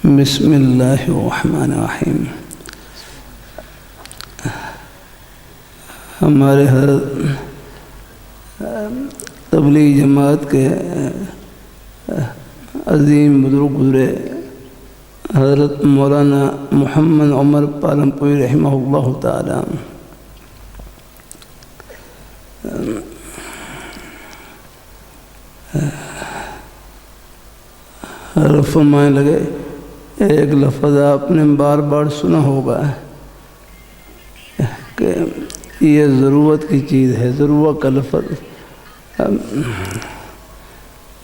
بسم اللہ الرحمن الرحیم۔ ہمارے حضرت تبلیغ جماعت کے عظیم بزرگ گزرے حضرت مولانا محمد عمر پالنپوری رحمہ اللہ تعالی فرمانے لگے، ایک لفظ آپ نے بار بار سنا ہوگا کہ یہ ضرورت کی چیز ہے۔ ضرورت کا لفظ،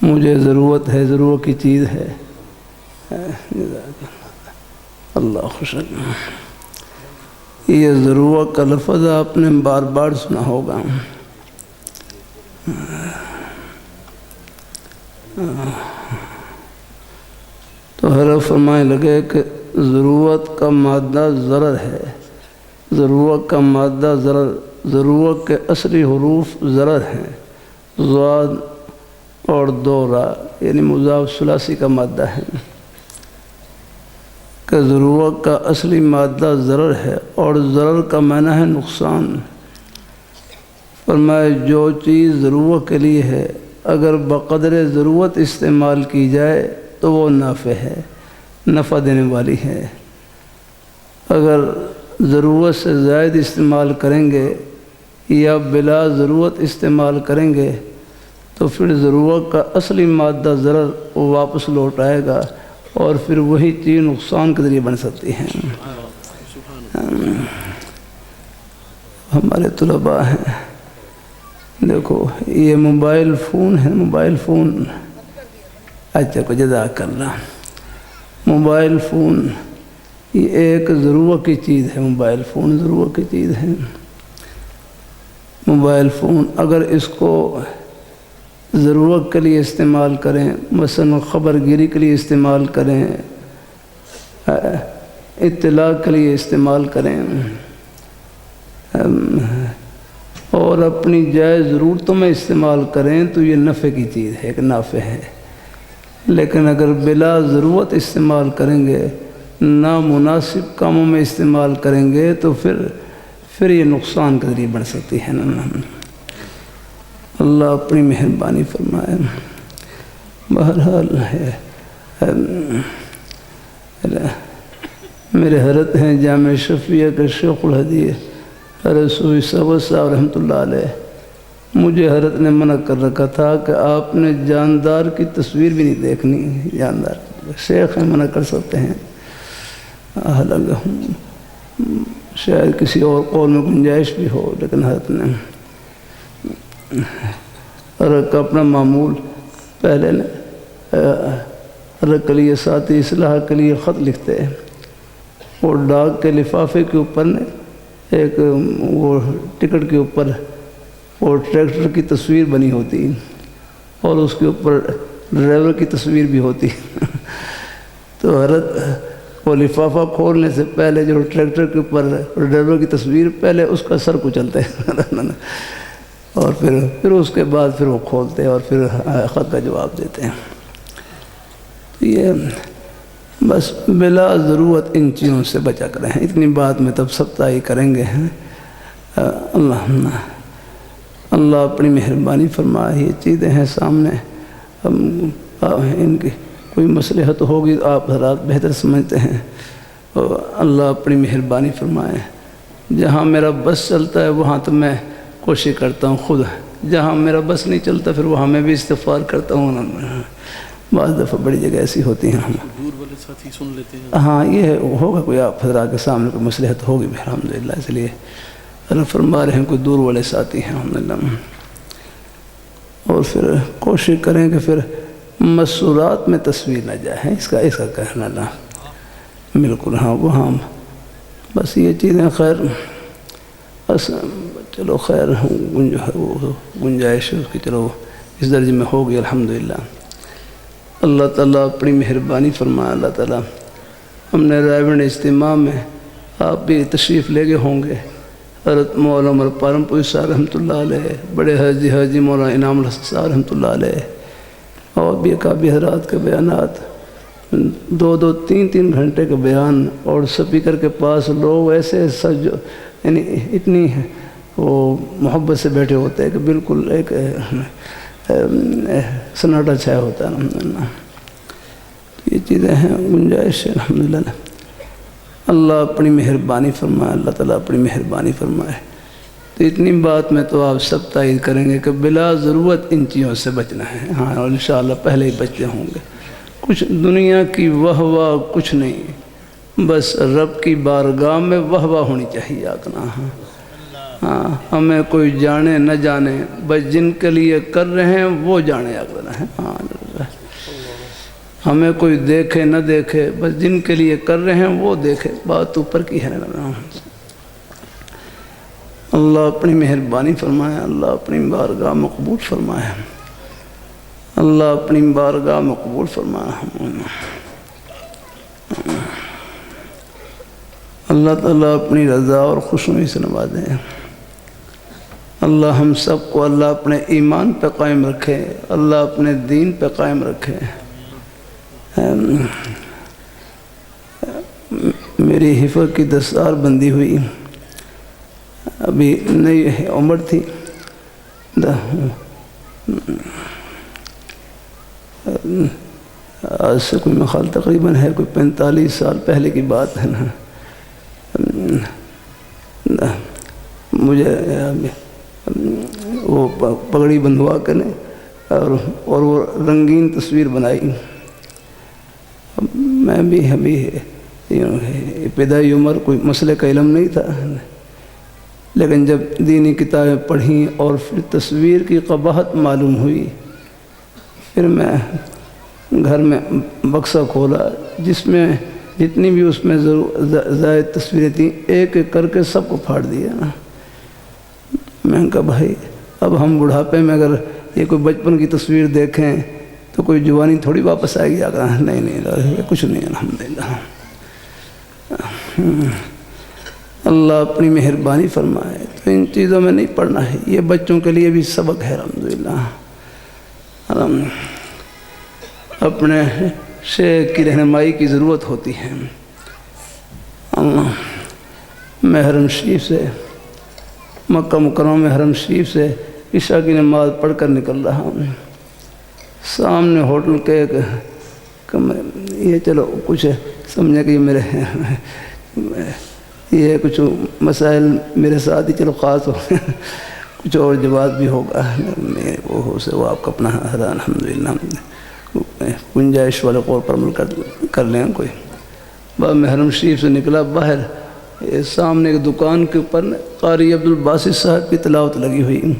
مجھے ضرورت ہے، ضرورت کی چیز ہے۔ اللہ خوش، یہ ضرورت کا لفظ آپ نے بار بار سنا ہوگا۔ تو حضرت فرمانے لگے کہ ضرورت کا مادہ ضرر ہے، ضرورت کا مادہ ضرر، ضرورت کے اصلی حروف ضرر ہیں، ضاد اور دو را یعنی مضاف ثلاثی کا مادہ ہے، کہ ضرورت کا اصلی مادہ ضرر ہے اور ضرر کا معنی ہے نقصان۔ فرمائے جو چیز ضرورت کے لیے ہے اگر بقدر ضرورت استعمال کی جائے تو وہ نافع ہے، نفع دینے والی ہے۔ اگر ضرورت سے زائد استعمال کریں گے یا بلا ضرورت استعمال کریں گے تو پھر ضرورت کا اصلی مادہ ضرر وہ واپس لوٹ آئے گا اور پھر وہی چیز نقصان کے ذریعے بن سکتی ہے۔ ہمارے طلباء ہیں، دیکھو یہ موبائل فون ہے، موبائل فون، اچھا کو جزاک اللہ، موبائل فون یہ ایک ضرورت کی چیز ہے، موبائل فون ضرورت کی چیز ہے۔ موبائل فون اگر اس کو ضرورت کے لیے استعمال کریں، مثلا خبر گیری کے لیے استعمال کریں، اطلاع کے لیے استعمال کریں اور اپنی جائز ضرورتوں میں استعمال کریں تو یہ نفع کی چیز ہے، ایک نافع ہے۔ لیکن اگر بلا ضرورت استعمال کریں گے، نامناسب کاموں میں استعمال کریں گے تو پھر یہ نقصان کا ذریعہ بن سکتی ہے۔ اللہ اپنی مہربانی فرمائے۔ بہرحال ہے، میرے حضرت ہیں جامع شفیع کے شیخ الحدیث حضرت صوفی صاحب صاحب رحمۃ اللہ علیہ، مجھے حضرت نے منع کر رکھا تھا کہ آپ نے جاندار کی تصویر بھی نہیں دیکھنی۔ جاندار شیخ ہیں، منع کر سکتے ہیں، حالانکہ شاید کسی اور قول میں گنجائش بھی ہو، لیکن حضرت نے حضرت کا اپنا معمول پہلے حضرت کے لیے ساتھی اصلاح کے لیے خط لکھتے ہیں اور ڈاک کے لفافے کے اوپر نے ایک وہ ٹکٹ کے اوپر اور ٹریکٹر کی تصویر بنی ہوتی اور اس کے اوپر ڈرائیور کی تصویر بھی ہوتی۔ تو حضرت وہ لفافہ کھولنے سے پہلے جو ٹریکٹر کے اوپر ڈرائیور کی تصویر، پہلے اس کا سر کچلتے ہیں اور پھر اس کے بعد پھر وہ کھولتے ہیں اور پھر خط کا جواب دیتے ہیں۔ تو یہ بس بلا ضرورت ان چیزوں سے بچا کریں، اتنی بات میں تب سب تائی کریں گے۔ اللہ اپنی مہربانی فرمائے، یہ چیزیں ہیں سامنے، ان کی کوئی مصلحت ہوگی تو آپ حضرات بہتر سمجھتے ہیں۔ اللہ اپنی مہربانی فرمائے۔ جہاں میرا بس چلتا ہے وہاں تو میں کوشش کرتا ہوں خود، جہاں میرا بس نہیں چلتا پھر وہاں میں بھی استغفار کرتا ہوں۔ بعض دفعہ بڑی جگہ ایسی ہوتی ہیں، دور والے ساتھی سن لیتے ہیں۔ ہاں یہ ہوگا، کوئی آپ حضرات کے سامنے کوئی مصلحت ہوگی الحمدللہ، اس لیے اللہ فرما رہے ہیں کوئی دور والے ساتھی ہیں الحمدللہ۔ اور پھر کوشش کریں کہ پھر مسورات میں تصویر نہ جائے، اس کا کہنا نہ، بالکل ہاں وہاں بس یہ چیزیں خیر چلو خیر گنجائش اس کی چلو اس درجے میں ہوگی الحمدللہ۔ اللہ تعالیٰ اپنی مہربانی فرمائے۔ اللہ تعالیٰ ہم نے رائے بڑھ اجتماع میں آپ بھی تشریف لے گئے ہوں گے، حضرت مولانا عمر پالنپوری صاحب رحمۃ اللہ علیہ، بڑے حاجی مولانا انعام الحسن صاحب رحمۃ اللہ علیہ، اور بھی کافی حضرات کے بیانات 2-2 3-3 گھنٹے کے بیان اور سپیکر کے پاس لوگ ایسے سج یعنی اتنی وہ محبت سے بیٹھے ہوتے ہیں کہ بالکل ایک سناٹا چھایا ہوتا ہے الحمدللہ. یہ چیزیں ہیں گنجائش ہے الحمدللہ. اللہ اپنی مہربانی فرمائے, اللہ تعالیٰ اپنی مہربانی فرمائے. تو اتنی بات میں تو آپ سب تائید کریں گے کہ بلا ضرورت ان چیزوں سے بچنا ہے. ہاں اور انشاءاللہ پہلے ہی بچتے ہوں گے. کچھ دنیا کی واہ واہ کچھ نہیں, بس رب کی بارگاہ میں واہ واہ ہونی چاہیے آقنا. ہاں ہمیں کوئی جانے نہ جانے, بس جن کے لیے کر رہے ہیں وہ جانے آقنا ہے. ہاں ہمیں کوئی دیکھے نہ دیکھے, بس جن کے لیے کر رہے ہیں وہ دیکھے. بات اوپر کی ہے نا. اللہ اپنی مہربانی فرمائے, اللہ اپنی بارگاہ مقبول فرمائے, اللہ اپنی بارگاہ مقبول فرمائے. اللہ تعالیٰ اپنی رضا اور خوشنوئی سے نوازے. اللہ ہم سب کو اللہ اپنے ایمان پہ قائم رکھے, اللہ اپنے دین پہ قائم رکھے. میری حفظ کی دستار بندی ہوئی, ابھی نئی عمر تھی, آج سے کوئی مخال تقریباً ہے کوئی 45 سال پہلے کی بات ہے نا. مجھے وہ پگڑی بندھوا کر نے اور وہ رنگین تصویر بنائی. میں بھی ابھی ابتدائی عمر کوئی مسئلے کا علم نہیں تھا, لیکن جب دینی کتابیں پڑھیں اور پھر تصویر کی قباحت معلوم ہوئی, پھر میں گھر میں بکسہ کھولا جس میں جتنی بھی اس میں زائد تصویریں تھیں ایک ایک کر کے سب کو پھاڑ دیا. میں نے کہا بھائی اب ہم بڑھاپے میں اگر یہ کوئی بچپن کی تصویر دیکھیں تو کوئی جوانی تھوڑی واپس آئے گی. آگرہ نہیں کچھ نہیں الحمدللہ. اللہ اپنی مہربانی فرمائے. تو ان چیزوں میں نہیں پڑھنا ہے, یہ بچوں کے لیے بھی سبق ہے الحمدللہ. اپنے شیخ کی رہنمائی کی ضرورت ہوتی ہے. میں حرم شریف سے مکہ مکرمہ میں حرم شریف سے عشاء کی نماز پڑھ کر نکل رہا ہوں. سامنے ہوٹل کے ایک یہ چلو کچھ سمجھے کہ یہ میرے یہ کچھ مسائل میرے ساتھ ہی چلو خاص ہو کچھ اور جواب بھی ہوگا. وہ سے وہ آپ کا اپنا الحمدللہ گنجائش والے قول پر عمل کر لیں کوئی. بعد میں حرم شریف سے نکلا باہر, سامنے ایک دکان کے اوپر قاری عبدالباسط صاحب کی تلاوت لگی ہوئی.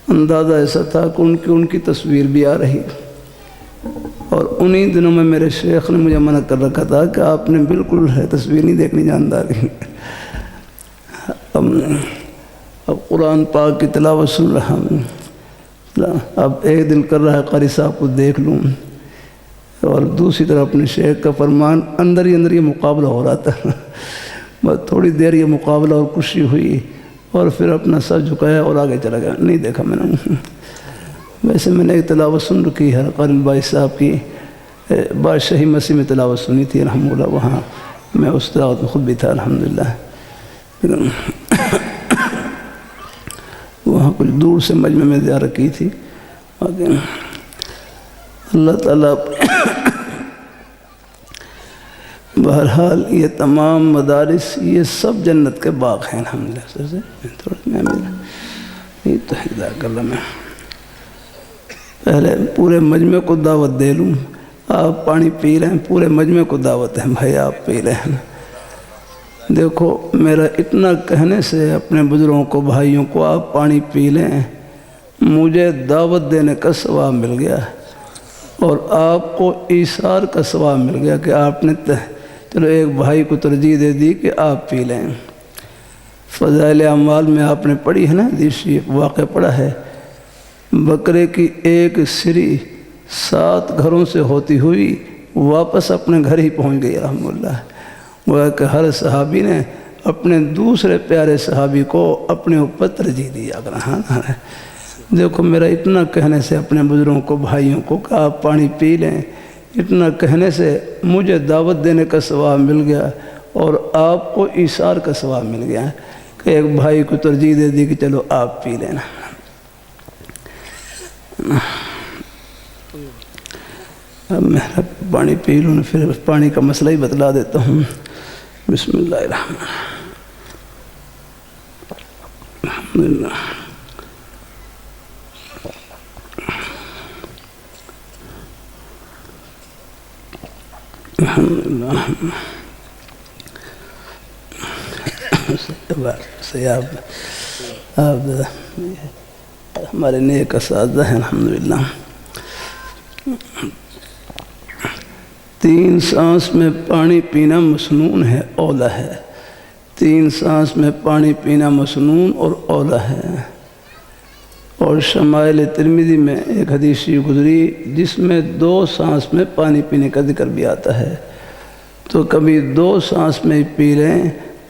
اندازہ ایسا تھا کہ ان کی تصویر بھی آ رہی. اور انہی دنوں میں میرے شیخ نے مجھے منع کر رکھا تھا کہ آپ نے بالکل تصویر نہیں دیکھنی جانداری. اب قرآن پاک کی تلاوت سن رہا ہوں, اب ایک دل کر رہا ہے قاری صاحب کو دیکھ لوں, اور دوسری طرف اپنے شیخ کا فرمان. اندر ہی اندر یہ مقابلہ ہو رہا تھا. بس تھوڑی دیر یہ مقابلہ اور خوشی ہوئی, اور پھر اپنا سر جھکایا اور آگے چلا گیا. نہیں دیکھا میں نے. ویسے میں نے ایک تلاوت سن رکھی ہے قاری الباسط صاحب کی, بادشاہی مسیح میں تلاوت سنی تھی الحمدللہ. وہاں میں اس تلاوت میں خود بھی تھا الحمدللہ. لیکن وہاں کچھ دور سے مجمع میں زیارت کی تھی. اللہ تعالیٰ بہرحال یہ تمام مدارس یہ سب جنت کے باغ ہیں الحمدللہ. یہ تو اللہ میں پہلے پورے مجمع کو دعوت دے لوں. آپ پانی پی رہے ہیں, پورے مجمع کو دعوت ہے بھائی آپ پی رہے ہیں. دیکھو میرا اتنا کہنے سے اپنے بزرگوں کو بھائیوں کو آپ پانی پی لیں, مجھے دعوت دینے کا ثواب مل گیا, اور آپ کو ایثار کا ثواب مل گیا کہ آپ نے چلو ایک بھائی کو ترجیح دے دی کہ آپ پی لیں. فضائل اعمال میں آپ نے پڑھی ہے نا, حدیث واقعہ پڑھا ہے. بکرے کی ایک سری 7 گھروں سے ہوتی ہوئی واپس اپنے گھر ہی پہنچ گئی الحمدللہ. وہ کہ ہر صحابی نے اپنے دوسرے پیارے صحابی کو اپنے اوپر ترجیح دیا. دیکھو میرا اتنا کہنے سے اپنے بزرگوں کو بھائیوں کو کہ آپ پانی پی لیں, اتنا کہنے سے مجھے دعوت دینے کا ثواب مل گیا اور آپ کو ایثار کا ثواب مل گیا کہ ایک بھائی کو ترجیح دے دی کہ چلو آپ پی لینا۔ اب میں پانی پی لوں، پھر پانی کا مسئلہ ہی بتلا دیتا ہوں۔ بسم اللہ الرحمن الحمدللہ۔ آپ ہمارے نیک اساتذہ ہیں الحمدللہ۔ 3 سانس میں پانی پینا مسنون ہے، اولا ہے۔ 3 سانس میں پانی پینا مسنون اور اولا ہے۔ اور شمائل ترمذی میں ایک حدیث گزری جس میں 2 سانس میں پانی پینے کا ذکر بھی آتا ہے، تو کبھی 2 سانس میں پی لیں،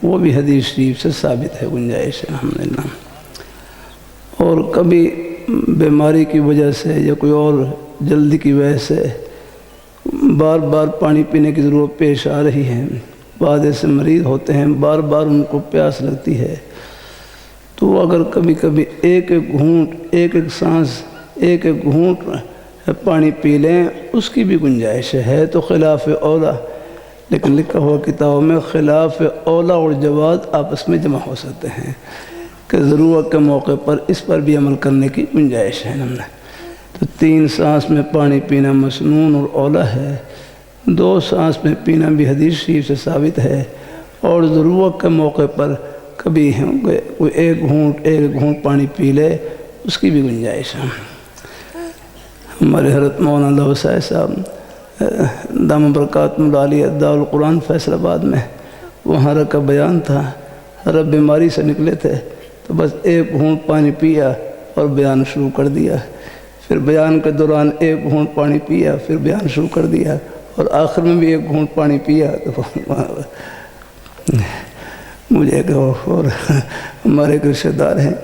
وہ بھی حدیث شریف سے ثابت ہے، گنجائش ہے الحمدللہ۔ اور کبھی بیماری کی وجہ سے یا کوئی اور جلدی کی وجہ سے بار بار پانی پینے کی ضرورت پیش آ رہی ہے، بعض ایسے مریض ہوتے ہیں بار بار ان کو پیاس لگتی ہے، تو اگر کبھی کبھی ایک ایک سانس ایک گھونٹ پانی پی لیں، اس کی بھی گنجائش ہے۔ تو خلاف اولا، لیکن لکھا ہوا کتابوں میں خلاف اولا اور جواز آپس میں جمع ہو سکتے ہیں کہ ضرورت کے موقع پر اس پر بھی عمل کرنے کی گنجائش ہے۔ تو 3 سانس میں پانی پینا مسنون اور اولا ہے، 2 سانس میں پینا بھی حدیث شریف سے ثابت ہے، اور ضرورت کے موقع پر کبھی کوئی ایک گھونٹ پانی پی لے، اس کی بھی گنجائش ہے۔ ہمارے حضرت مولانا اللہ وسائے صاحب دامہ برکاتہ العالیہ دارالقرآن فیصل آباد میں، وہاں کا بیان تھا، حضرت بیماری سے نکلے تھے تو بس ایک گھونٹ پانی پیا اور بیان شروع کر دیا، پھر بیان کے دوران ایک گھونٹ پانی پیا، پھر بیان شروع کر دیا، اور آخر میں بھی ایک گھونٹ پانی پیا۔ تو مجھے کہ اور ہمارے ایک رشتہ دار ہیں،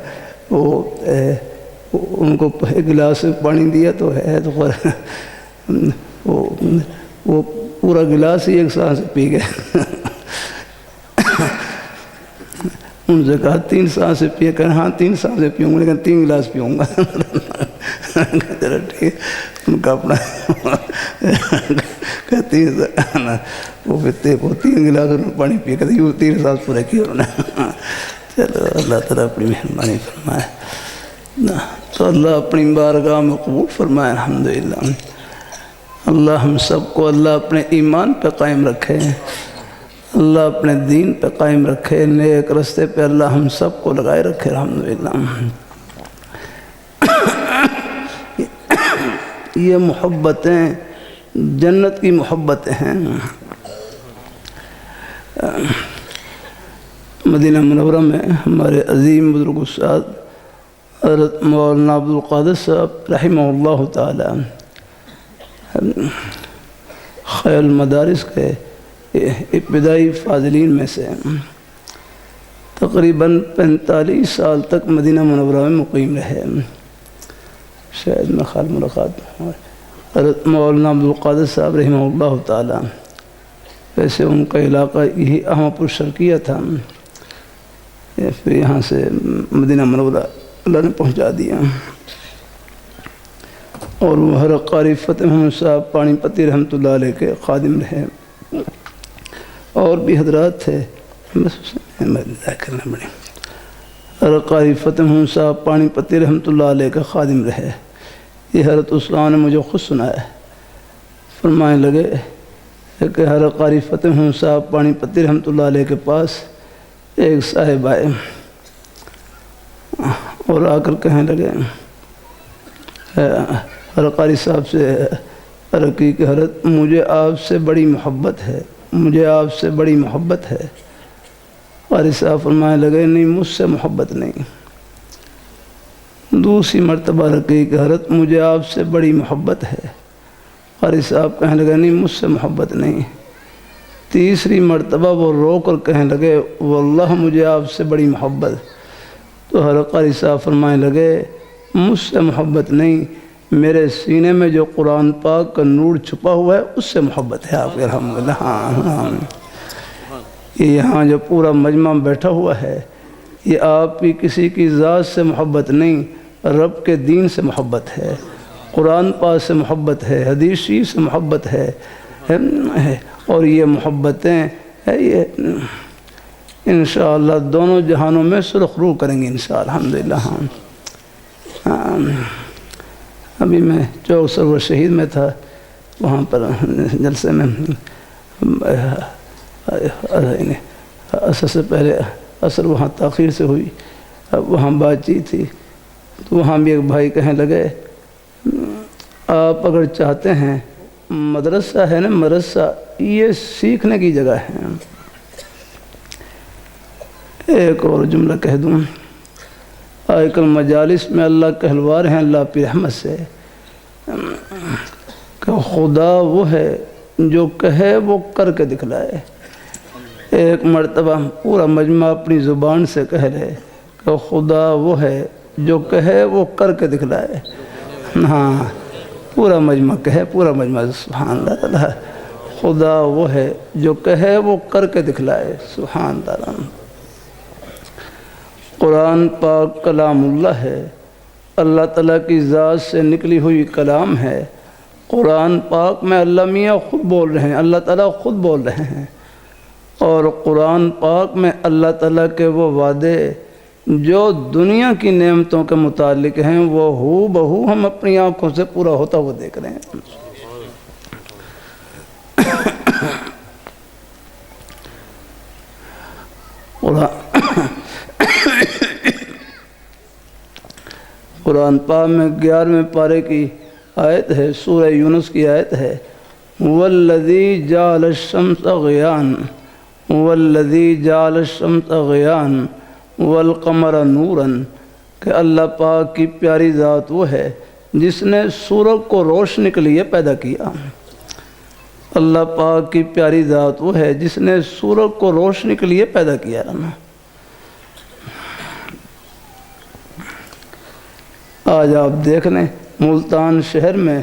ان کو ایک گلاس پانی دیا تو ہے تو وہ پورا گلاس ہی ایک سانس سے پی گئے۔ ان سے کہا 3 سانس سے پیے، کہ ہاں 3 سانس سے پیوں گا، لیکن 3 گلاس پیوں گا۔ چلو ٹھیک، ان کا اپنا کہتی وہ 3 گلاس انہوں نے پانی پیے، کہتے 3 سانس پورے کیے انہوں نے۔ چلو اللہ تعالیٰ اپنی مہربانی فرمائے، تو اللہ اپنی بارگاہ میں قبول فرمائے الحمدللہ۔ اللہ ہم سب کو اللہ اپنے ایمان پہ قائم رکھے، اللہ اپنے دین پہ قائم رکھے، نیک رستے پہ اللہ ہم سب کو لگائے رکھے الحمدللہ۔ یہ محبتیں جنت کی محبتیں ہیں۔ مدینہ منورہ میں ہمارے عظیم بزرگ استاد حضرت مولانا عبدالقادر صاحب رحمہ اللہ تعالی خیر المدارس کے ابتدائی فاضلین میں سے، تقریباً 45 سال تک مدینہ منورہ میں مقیم رہے۔ شاید میں خال ملاقات حضرت مولانا عبدالقادر صاحب رحمہ اللہ تعالی، ویسے ان کا علاقہ یہی احمد پور شرقیہ تھا، پھر یہاں سے مدینہ منورہ اللہ نے پہنچا دیا، اور وہ حضرت قاری فتح محمد صاحب پانی پتی رحمۃ اللہ علیہ کے خادم رہے، اور بھی حضرات تھے، کرنا پڑے۔ حضرت قاری فتح محمد صاحب پانی پتی رحمۃ اللہ علیہ کا خادم رہے۔ یہ حضرت اسلام نے مجھے خود سنایا، فرمانے لگے کہ حضرت قاری فتح محمد صاحب پانی پتی رحمۃ اللہ علیہ کے پاس ایک صاحب آئے اور آ کر کہنے لگے، حضرت قاری صاحب سے عرض کی کہ حضرت مجھے آپ سے بڑی محبت ہے، مجھے آپ سے بڑی محبت ہے۔ قاری صاحب فرمانے لگے نہیں، مجھ سے محبت نہیں۔ دوسری مرتبہ رکھی کہ حضرت مجھے آپ سے بڑی محبت ہے۔ قاری صاحب کہنے لگے نہیں، مجھ سے محبت نہیں۔ تیسری مرتبہ وہ رو کر کہنے لگے واللہ مجھے آپ سے بڑی محبت۔ تو حضرت قاری صاحب فرمانے لگے مجھ سے محبت نہیں، میرے سینے میں جو قرآن پاک کا نور چھپا ہوا ہے اس سے محبت ہے آپ کے الحمدللہ۔ ہاں یہ یہاں جو پورا مجمع بیٹھا ہوا ہے یہ آپ کی کسی کی ذات سے محبت نہیں، رب کے دین سے محبت ہے، قرآن پاک سے محبت ہے، حدیث شریف سے محبت ہے، اور یہ محبتیں یہ انشاءاللہ دونوں جہانوں میں سرخ رو کریں گے انشاءاللہ الحمدللہ۔ ہاں ابھی میں چوک سرور شہید میں تھا، وہاں پر جلسے میں عصر سے پہلے عصر وہاں تاخیر سے ہوئی، اب وہاں بات چیت تھی تو وہاں بھی ایک بھائی کہنے لگے آپ اگر چاہتے ہیں مدرسہ ہے نا، مدرسہ یہ سیکھنے کی جگہ ہے۔ ایک اور جملہ کہہ دوں، آج کل مجالس میں اللہ کہلوار ہیں اللہ کی رحمت سے کہ خدا وہ ہے جو کہے وہ کر کے دکھلائے۔ ایک مرتبہ پورا مجمع اپنی زبان سے کہہ لے کہ خدا وہ ہے جو کہے وہ کر کے دکھلائے۔ ہاں پورا مجمع کہے، پورا مجمع سبحان اللہ، خدا وہ ہے جو کہے وہ کر کے دکھلائے، سبحان اللہ۔ قرآن پاک کلام اللہ ہے، اللہ تعالیٰ کی ذات سے نکلی ہوئی کلام ہے۔ قرآن پاک میں اللہ میاں خود بول رہے ہیں، اللہ تعالیٰ خود بول رہے ہیں، اور قرآن پاک میں اللہ تعالیٰ کے وہ وعدے جو دنیا کی نعمتوں کے متعلق ہیں وہ ہو بہو ہم اپنی آنکھوں سے پورا ہوتا ہوا دیکھ رہے ہیں۔ قرآن پاک میں 11ویں پارے کی آیت ہے، سورہ یونس کی آیت ہے، وَالَّذِي جَعَلَ الشَّمْسَ ضِيَاءً وَالَّذِي جَعَلَ الشَّمْسَ ضِيَاءً وَالْقَمَرَ نُورًا، کہ اللہ پاک کی پیاری ذات وہ ہے جس نے سورج کو روشنی کے لیے پیدا کیا۔ اللہ پاک کی پیاری ذات وہ ہے جس نے سورج کو روشنی کے لیے پیدا کیا۔ آج آپ دیکھ لیں ملتان شہر میں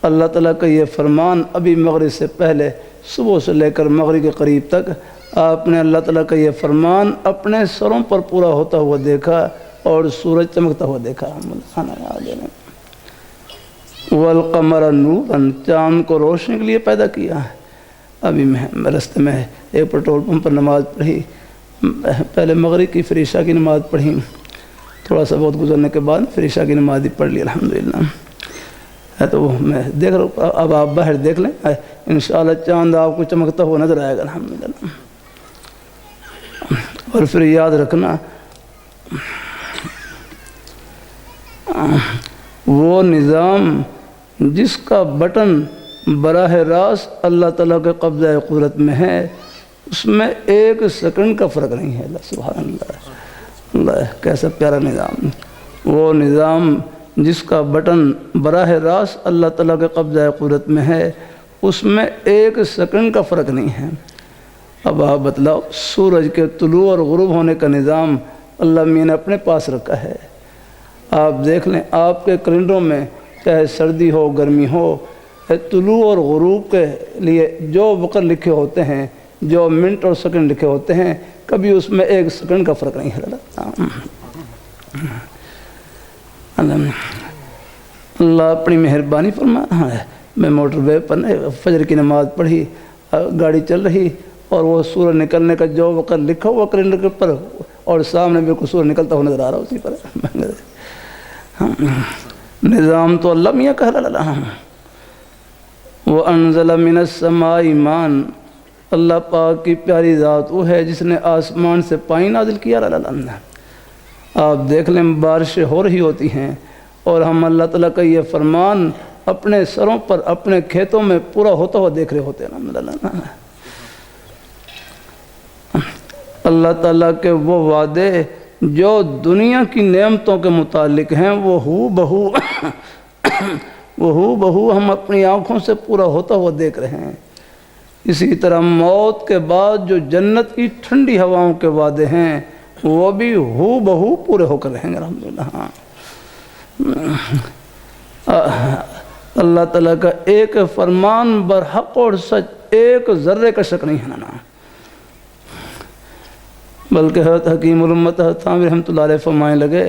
اللہ تعالیٰ کا یہ فرمان ابھی مغرب سے پہلے صبح سے لے کر مغرب کے قریب تک آپ نے اللہ تعالیٰ کا یہ فرمان اپنے سروں پر پورا ہوتا ہوا دیکھا اور سورج چمکتا ہوا دیکھا۔ والقمر نوراً، چاند کو روشنی کے لیے پیدا کیا۔ ابھی میں راستے میں ایک پیٹرول پمپ پر نماز پڑھی، پہلے مغرب کی پھر عشاء کی نماز پڑھی، تھوڑا سا بہت گزرنے کے بعد پھر عشاء کی نماز بھی پڑھ لی الحمدللہ۔ تو میں دیکھ رہا ہوں، اب آپ باہر دیکھ لیں انشاءاللہ چاند آپ کو چمکتا ہوا نظر آئے گا الحمدللہ۔ اور پھر یاد رکھنا وہ نظام جس کا بٹن براہ راست اللہ تعالیٰ کے قبضہ قدرت میں ہے اس میں ایک سیکنڈ کا فرق نہیں ہے۔ اللہ سبحان اللہ، اللہ کیسا پیارا نظام، وہ نظام جس کا بٹن براہ راست اللہ تعالیٰ کے قبضہ قدرت میں ہے اس میں ایک سیکنڈ کا فرق نہیں ہے۔ اب آپ بتلاؤ، سورج کے طلوع اور غروب ہونے کا نظام اللہ میاں نے اپنے پاس رکھا ہے۔ آپ دیکھ لیں آپ کے کیلنڈروں میں چاہے سردی ہو گرمی ہو، طلوع اور غروب کے لیے جو وقت لکھے ہوتے ہیں، جو منٹ اور سیکنڈ لکھے ہوتے ہیں، کبھی اس میں ایک سیکنڈ کا فرق نہیں ہے۔ اللہ اپنی مہربانی فرما رہا ہے۔ میں موٹر وے پر فجر کی نماز پڑھی، گاڑی چل رہی اور وہ سورج نکلنے کا جو وقت لکھا ہوا کیلنڈر پر اور سامنے بالکل سورج نکلتا ہوا نظر آ رہا اسی پر۔ نظام تو اللہ میاں کہہ رہا ہے۔ وَأَنزَلَ مِنَ السَّمَاءِ مَاءً، اللہ پاک کی پیاری ذات وہ ہے جس نے آسمان سے پانی نازل کیا۔ آپ دیکھ لیں بارشیں ہو رہی ہوتی ہیں اور ہم اللہ تعالیٰ کا یہ فرمان اپنے سروں پر اپنے کھیتوں میں پورا ہوتا ہوا دیکھ رہے ہوتے ہیں۔ اللہ تعالیٰ کے وہ وعدے جو دنیا کی نعمتوں کے متعلق ہیں وہ ہو بہو ہم اپنی آنکھوں سے پورا ہوتا ہوا دیکھ رہے ہیں۔ اسی طرح موت کے بعد جو جنت کی ٹھنڈی ہواؤں کے وعدے ہیں وہ بھی ہو بہو پورے ہو کر رہیں گے الحمدللہ۔ اللہ تعالیٰ کا ایک فرمان برحق اور سچ، ایک ذرے کا شک نہیں ہے نا، بلکہ حضرت حکیم الامت حضرت تھانوی رحمۃ اللہ علیہ فرمائے لگے،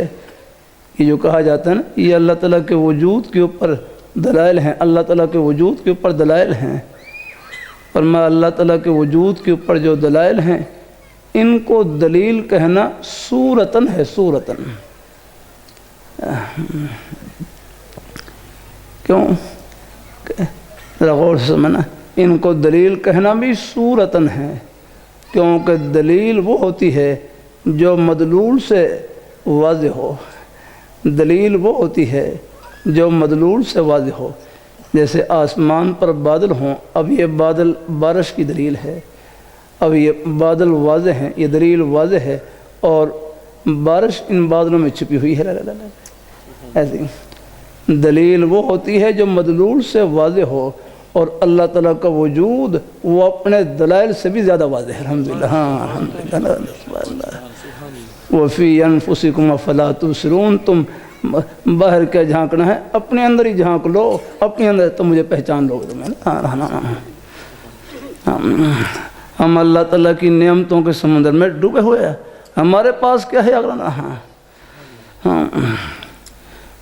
یہ جو کہا جاتا ہے نا یہ اللہ تعالیٰ کے وجود کے اوپر دلائل ہیں، اللہ تعالیٰ کے وجود کے اوپر دلائل ہیں، فرمایا اللہ تعالیٰ کے وجود کے اوپر جو دلائل ہیں ان کو دلیل کہنا صورتاً ہے، صورتاً کیوں ذرا غور سے سمجھنا، ان کو دلیل کہنا بھی صورتاً ہے، کیونکہ دلیل وہ ہوتی ہے جو مدلول سے واضح ہو، دلیل وہ ہوتی ہے جو مدلول سے واضح ہو، جیسے آسمان پر بادل ہوں، اب یہ بادل بارش کی دلیل ہے، اب یہ بادل واضح ہیں، یہ دلیل واضح ہے، اور بارش ان بادلوں میں چھپی ہوئی ہے، ایسی دلیل وہ ہوتی ہے جو مدلول سے واضح ہو، اور اللہ تعالیٰ کا وجود وہ اپنے دلائل سے بھی زیادہ واضح ہے، الحمدللہ، ہاں الحمدللہ، وَفِي أَنفُسِكُمْ أَفَلَا تُبْصِرُونَ، تم باہر کیا جھانکنا ہے، اپنے اندر ہی جھانک لو، اپنے اندر تو مجھے پہچان لو تمہیں، ہم اللہ تعالیٰ کی نعمتوں کے سمندر میں ڈوبے ہوئے ہیں، ہمارے پاس کیا ہے اگر ہاں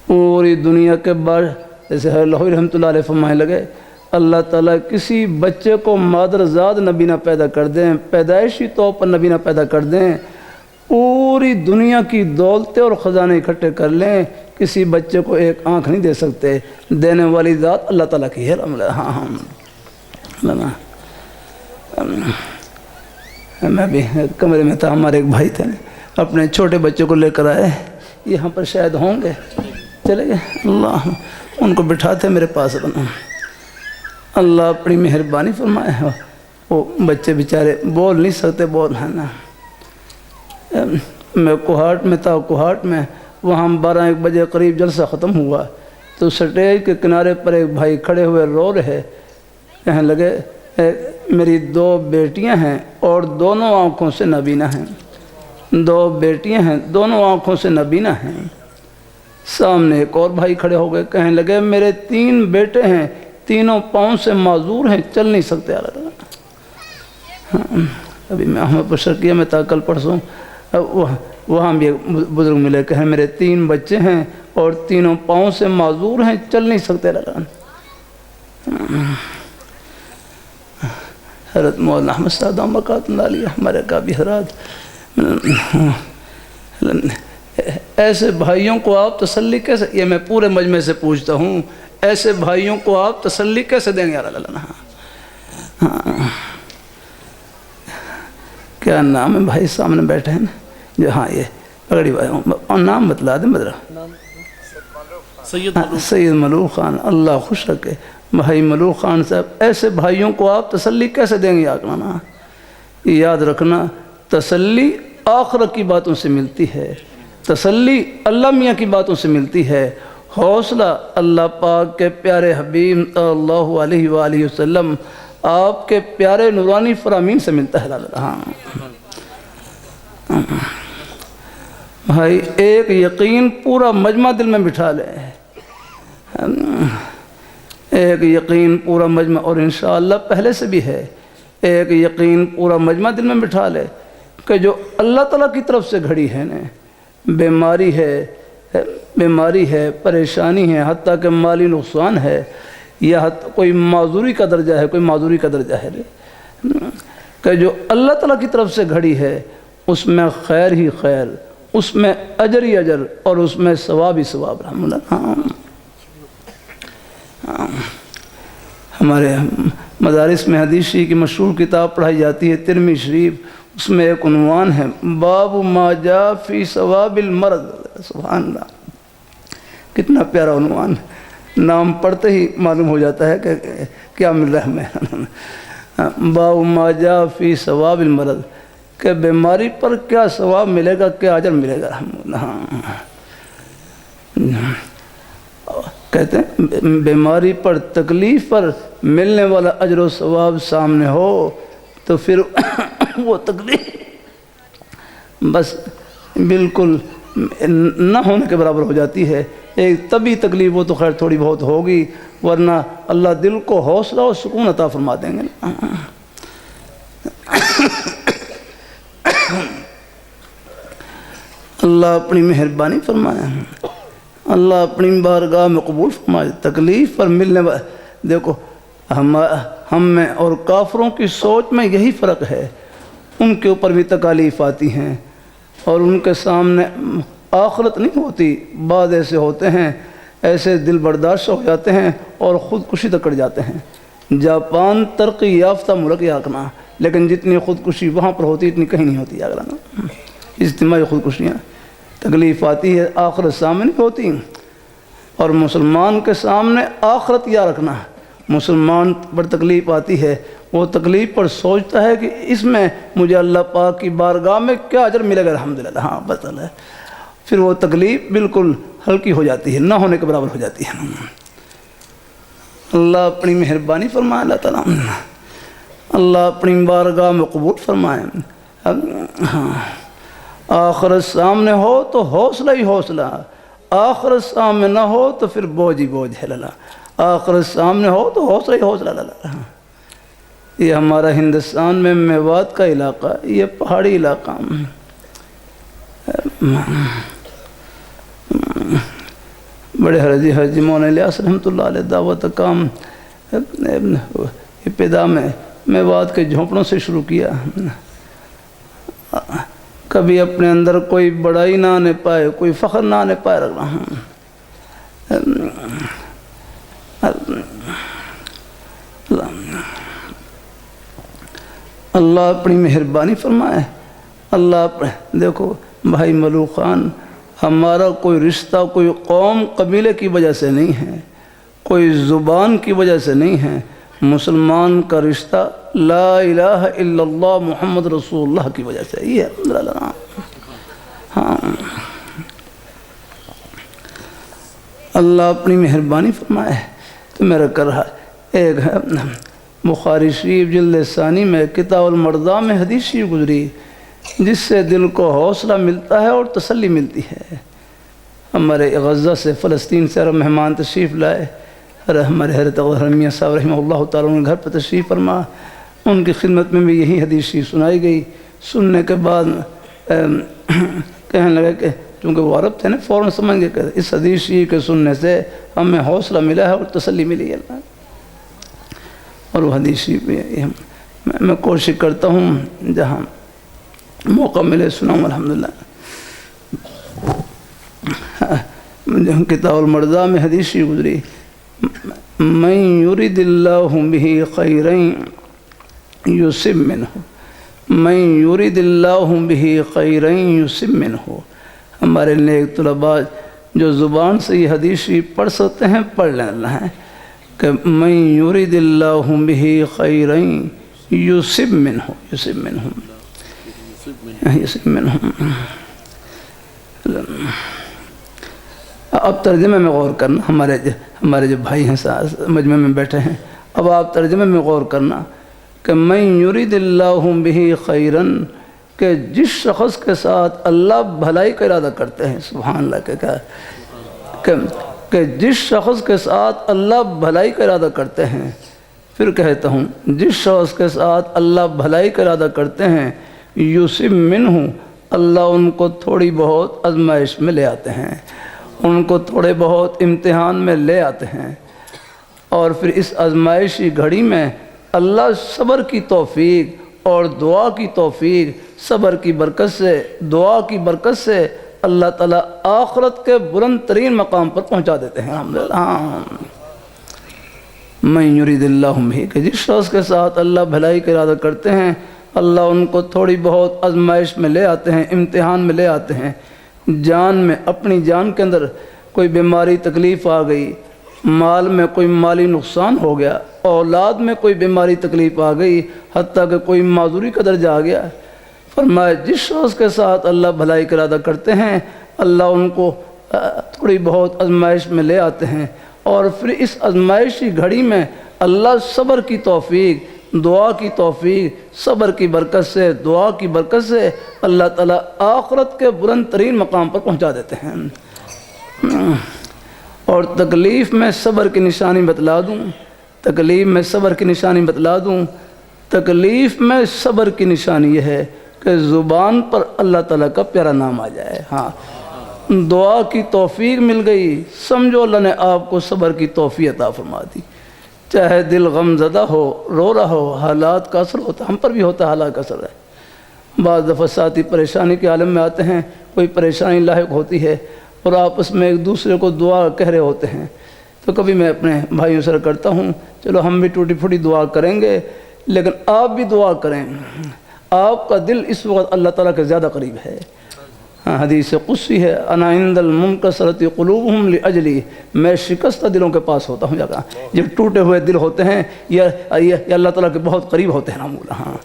پوری دنیا کے بعد جیسے لاہوری رحمۃ اللہ علیہ فرمائے لگے، اللہ تعالیٰ کسی بچے کو مادرزاد نبینہ پیدا کر دیں، پیدائشی طور پر نبینہ پیدا کر دیں، پوری دنیا کی دولتیں اور خزانے اکٹھے کر لیں، کسی بچے کو ایک آنکھ نہیں دے سکتے، دینے والی ذات اللہ تعالیٰ کی ہے، ہاں میں بھی کمرے میں تھا، ہمارے ایک بھائی تھے اپنے چھوٹے بچے کو لے کر آئے، یہاں پر شاید ہوں گے، چلے گئے، اللہ ان کو بٹھاتے میرے پاس، اللہ اپنی مہربانی فرمائے، وہ بچے بیچارے بول نہیں سکتے، بول ہے نا، میں کوہاٹ میں تھا، کوہاٹ میں وہاں 12-1 بجے قریب جلسہ ختم ہوا تو سٹیج کے کنارے پر ایک بھائی کھڑے ہوئے رو رہے، کہنے لگے میری 2 بیٹیاں ہیں اور دونوں آنکھوں سے نابینا ہیں، 2 بیٹیاں ہیں دونوں آنکھوں سے نابینا ہیں، سامنے ایک اور بھائی کھڑے ہو گئے، کہنے لگے میرے 3 بیٹے ہیں، تینوں پاؤں سے معذور ہیں، چل نہیں سکتے، ابھی میں احمد پر شرکیہ میں تھا کل پرسوں، وہاں بھی ایک بزرگ ملے، کہیں میرے 3 بچے ہیں اور تینوں پاؤں سے معذور ہیں، چل نہیں سکتے، حضرت مولانا احمد صاحب مقات عالیہ ہمارے کعبی حضرات، ایسے بھائیوں کو آپ تسلی کیسے، یہ میں پورے مجمع سے پوچھتا ہوں، ایسے بھائیوں کو آپ تسلی کیسے دیں گے یار اللہ، کیا نام ہے بھائی سامنے بیٹھے ہیں جو، ہاں یہ پگڑی بھائی، اور نام بتلا دیں بدرا، سید ملوک خان، اللہ خوش رکھے بھائی ملوک خان صاحب، ایسے بھائیوں کو آپ تسلی کیسے دیں گے یاکلانا، یاد رکھنا تسلی آخرت کی باتوں سے ملتی ہے، تسلی اللہ میاں کی باتوں سے ملتی ہے، حوصلہ اللہ پاک کے پیارے حبیب صلی اللہ علیہ وآلہ وسلم آپ کے پیارے نورانی فرامین سے ملتا ہے، ہاں بھائی ایک یقین پورا مجمع دل میں بٹھا لے، ایک یقین پورا مجمع، اور انشاءاللہ پہلے سے بھی ہے، ایک یقین پورا مجمع دل میں بٹھا لے کہ جو اللہ تعالیٰ کی طرف سے گھڑی ہے نا، بیماری ہے، پریشانی ہے، حتیٰ کہ مالی نقصان ہے، یا کوئی معذوری کا درجہ ہے، کوئی معذوری کا درجہ ہے، کہ جو اللہ تعالیٰ کی طرف سے گھڑی ہے اس میں خیر ہی خیر، اس میں اجر ہی اجر، اور اس میں ثواب ہی ثواب، الحمدللہ۔ ہمارے مدارس میں حدیث شریف کی مشہور کتاب پڑھائی جاتی ہے ترمذی شریف، اس میں ایک عنوان ہے باب ما جاء فی ثواب المرض، سبحان اللہ، کتنا پیارا عنوان، نام پڑھتے ہی معلوم ہو جاتا ہے کہ کیا مل رہا ہے ہمیں، باب ما جاء فی ثواب المرض، کہ بیماری پر کیا ثواب ملے گا، کیا اجر ملے گا، کہتے ہیں بیماری پر، تکلیف پر ملنے والا اجر و ثواب سامنے ہو تو پھر وہ تکلیف بس بالکل نہ ہونے کے برابر ہو جاتی ہے۔ ایک طبی تکلیف وہ تو خیر تھوڑی بہت ہوگی، ورنہ اللہ دل کو حوصلہ اور سکون عطا فرما دیں گے۔ اللہ اپنی مہربانی فرمائے، اللہ اپنی بارگاہ میں قبول فرمائے۔ تکلیف پر ملنے دیکھو ہم میں اور کافروں کی سوچ میں یہی فرق ہے، ان کے اوپر بھی تکالیف آتی ہیں اور ان کے سامنے آخرت نہیں ہوتی۔ بعض ایسے ہوتے ہیں، ایسے دل برداشت ہو جاتے ہیں اور خودکشی تک کر جاتے ہیں۔ جاپان ترقی یافتہ ملک یاکنا، لیکن جتنی خودکشی وہاں پر ہوتی اتنی کہیں نہیں ہوتی یاکنا۔ اجتماعی خودکشیاں، تکلیف آتی ہے، آخرت سامنے نہیں ہوتی۔ اور مسلمان کے سامنے آخرت یا رکھنا، مسلمان پر تکلیف آتی ہے، وہ تکلیف پر سوچتا ہے کہ اس میں مجھے اللہ پاک کی بارگاہ میں کیا اجر ملے گا، الحمدللہ۔ ہاں بس اللہ، پھر وہ تکلیف بالکل ہلکی ہو جاتی ہے، نہ ہونے کے برابر ہو جاتی ہے۔ اللہ اپنی مہربانی فرمائے، اللہ تعالیٰ اللہ اپنی بارگاہ میں قبول فرمائے۔ ہاں، آخرت سامنے ہو تو حوصلہ ہی حوصلہ، آخرت سامنے نہ ہو تو پھر بوجھ ہی بوجھ ہے۔ اللہ آخرت سامنے ہو تو حوصلہ ہی حوصلہ۔ اللہ یہ ہمارا ہندوستان میں میوات کا علاقہ، یہ پہاڑی علاقہ، بڑے حرجی حاجی مولانا الیاس رحمۃ اللہ علیہ دعوت کام ابتدا میں میوات کے جھونپڑوں سے شروع کیا۔ کبھی اپنے اندر کوئی بڑائی نہ آنے پائے، کوئی فخر نہ آنے پائے رکھ رہا ہوں۔ اللہ اپنی مہربانی فرمائے۔ اللہ دیکھو بھائی ملوک خان، ہمارا کوئی رشتہ کوئی قوم قبیلے کی وجہ سے نہیں ہے، کوئی زبان کی وجہ سے نہیں ہے۔ مسلمان کا رشتہ لا الہ الا اللہ محمد رسول اللہ کی وجہ سے ہی ہے۔ ہاں، اللہ اپنی مہربانی فرمائے۔ تو میرا کر رہا ایک ہے بخاری شریف جلد ثانی میں کتاب المرضاہ میں حدیث شریف گزری، جس سے دل کو حوصلہ ملتا ہے اور تسلی ملتی ہے۔ ہمارے غزہ سے فلسطین سے مہمان تشریف لائے، ہمارے حضرت حرمیہ صاحب رحمہ اللہ تعالیٰ ان کے گھر پہ تشریف فرما، ان کی خدمت میں بھی یہی حدیث شریف سنائی گئی۔ سننے کے بعد کہنے لگے کہ چونکہ وہ عرب تھے نا، فوراً سمجھ گئے کہ اس حدیث شریف کے سننے سے ہمیں حوصلہ ملا ہے اور تسلی ملی ہے۔ اور وہ حدیث شریف میں کوشش کرتا ہوں جہاں موقع ملے سناؤں الحمدللہ۔ کتاب المرضاہ میں حدیث شریف گزری، من یرید اللہ بہ خیرا یصب منہ، من یرید اللہ بہ خیرا یصب منہ۔ ہمارے نیک طلباء جو زبان سے یہ حدیث شریف پڑھ سکتے ہیں پڑھ لینا ہے کہ من یرید اللہ بہ خیرا یصب منہ، یصب منہ، یصب منہ۔ اب ترجمے میں غور کرنا، ہمارے جو بھائی ہیں مجمع میں بیٹھے ہیں، اب آپ ترجمے میں غور کرنا کہ من یرید اللہ بہ خیرن، کہ جس شخص کے ساتھ اللہ بھلائی کا ارادہ کرتے ہیں، سبحان اللہ کے کہا کہ جس شخص کے ساتھ اللہ بھلائی کا ارادہ کرتے ہیں، پھر کہتا ہوں جس شخص کے ساتھ اللہ بھلائی کا ارادہ کرتے ہیں، یصب منہ، اللہ ان کو تھوڑی بہت آزمائش میں لے آتے ہیں، ان کو تھوڑے بہت امتحان میں لے آتے ہیں، اور پھر اس آزمائشی گھڑی میں اللہ صبر کی توفیق اور دعا کی توفیق، صبر کی برکت سے، دعا کی برکت سے اللہ تعالیٰ آخرت کے بلند ترین مقام پر پہنچا دیتے ہیں۔ الحمدللہ۔ من یرید اللہ بہ، کہ جس شخص کے ساتھ اللہ بھلائی کا ارادہ کرتے ہیں، اللہ ان کو تھوڑی بہت آزمائش میں لے آتے ہیں، امتحان میں لے آتے ہیں۔ جان میں، اپنی جان کے اندر کوئی بیماری تکلیف آ گئی، مال میں کوئی مالی نقصان ہو گیا، اولاد میں کوئی بیماری تکلیف آ گئی، حتیٰ کہ کوئی معذوری کا درجہ آ گیا، فرمایا جس شخص کے ساتھ اللہ بھلائی کا ارادہ کرتے ہیں، اللہ ان کو تھوڑی بہت آزمائش میں لے آتے ہیں، اور پھر اس آزمائشی گھڑی میں اللہ صبر کی توفیق، دعا کی توفیق صبر کی برکت سے، دعا کی برکت سے اللہ تعالیٰ آخرت کے بلند ترین مقام پر پہنچا دیتے ہیں۔ اور تکلیف میں صبر کی نشانی بتلا دوں، تکلیف میں صبر کی نشانی بتلا دوں، تکلیف میں صبر کی نشانی یہ ہے کہ زبان پر اللہ تعالیٰ کا پیارا نام آ جائے۔ ہاں، دعا کی توفیق مل گئی، سمجھو اللہ نے آپ کو صبر کی توفیق عطا فرما دی۔ چاہے دل غم زدہ ہو، رو رہا ہو، حالات کا اثر ہوتا، ہم پر بھی ہوتا ہے حالات کا اثر ہے۔ بعض دفعہ ساتھی پریشانی کے عالم میں آتے ہیں، کوئی پریشانی لاحق ہوتی ہے اور آپس میں ایک دوسرے کو دعا کہہ رہے ہوتے ہیں، تو کبھی میں اپنے بھائیوں سے کرتا ہوں چلو ہم بھی ٹوٹی پھوٹی دعا کریں گے، لیکن آپ بھی دعا کریں، آپ کا دل اس وقت اللہ تعالیٰ کے زیادہ قریب ہے۔ حدیث قدسی ہے، انا عند المنکسرۃ قلوبہم لاجلی، میں شکستہ دلوں کے پاس ہوتا ہوں جگہ، جب ٹوٹے ہوئے دل ہوتے ہیں یہ اللہ تعالیٰ کے بہت قریب ہوتے ہیں معمولا۔ ہاں،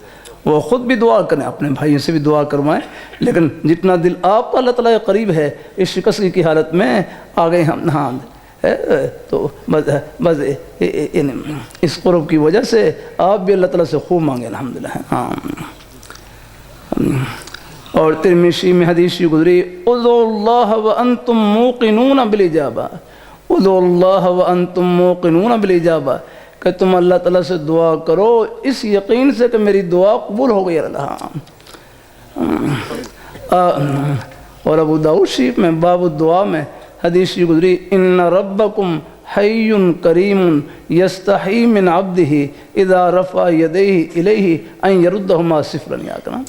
وہ خود بھی دعا کریں، اپنے بھائیوں سے بھی دعا کروائیں، لیکن جتنا دل آپ کا اللہ تعالیٰ کے قریب ہے، اس شکستگی کی حالت میں آ گئے ہم، ہاں تو بس اس قرب کی وجہ سے آپ بھی اللہ تعالیٰ سے خوب مانگیں الحمدللہ۔ ہاں، اور ترمذی میں حدیث گزری، ادعوا اللہ وانتم موقنون بالاجابہ، ادعوا اللہ وانتم موقنون بالاجابہ، کہ تم اللہ تعالیٰ سے دعا کرو اس یقین سے کہ میری دعا قبول ہو گئی اللہ۔ اور ابو داؤد شریف میں باب الدعا میں حدیث گزری، ان ربکم حی کریم یستحی من عبدہ اذا رفع یدیہ الیہ ان یردہما صفرا، یا کرام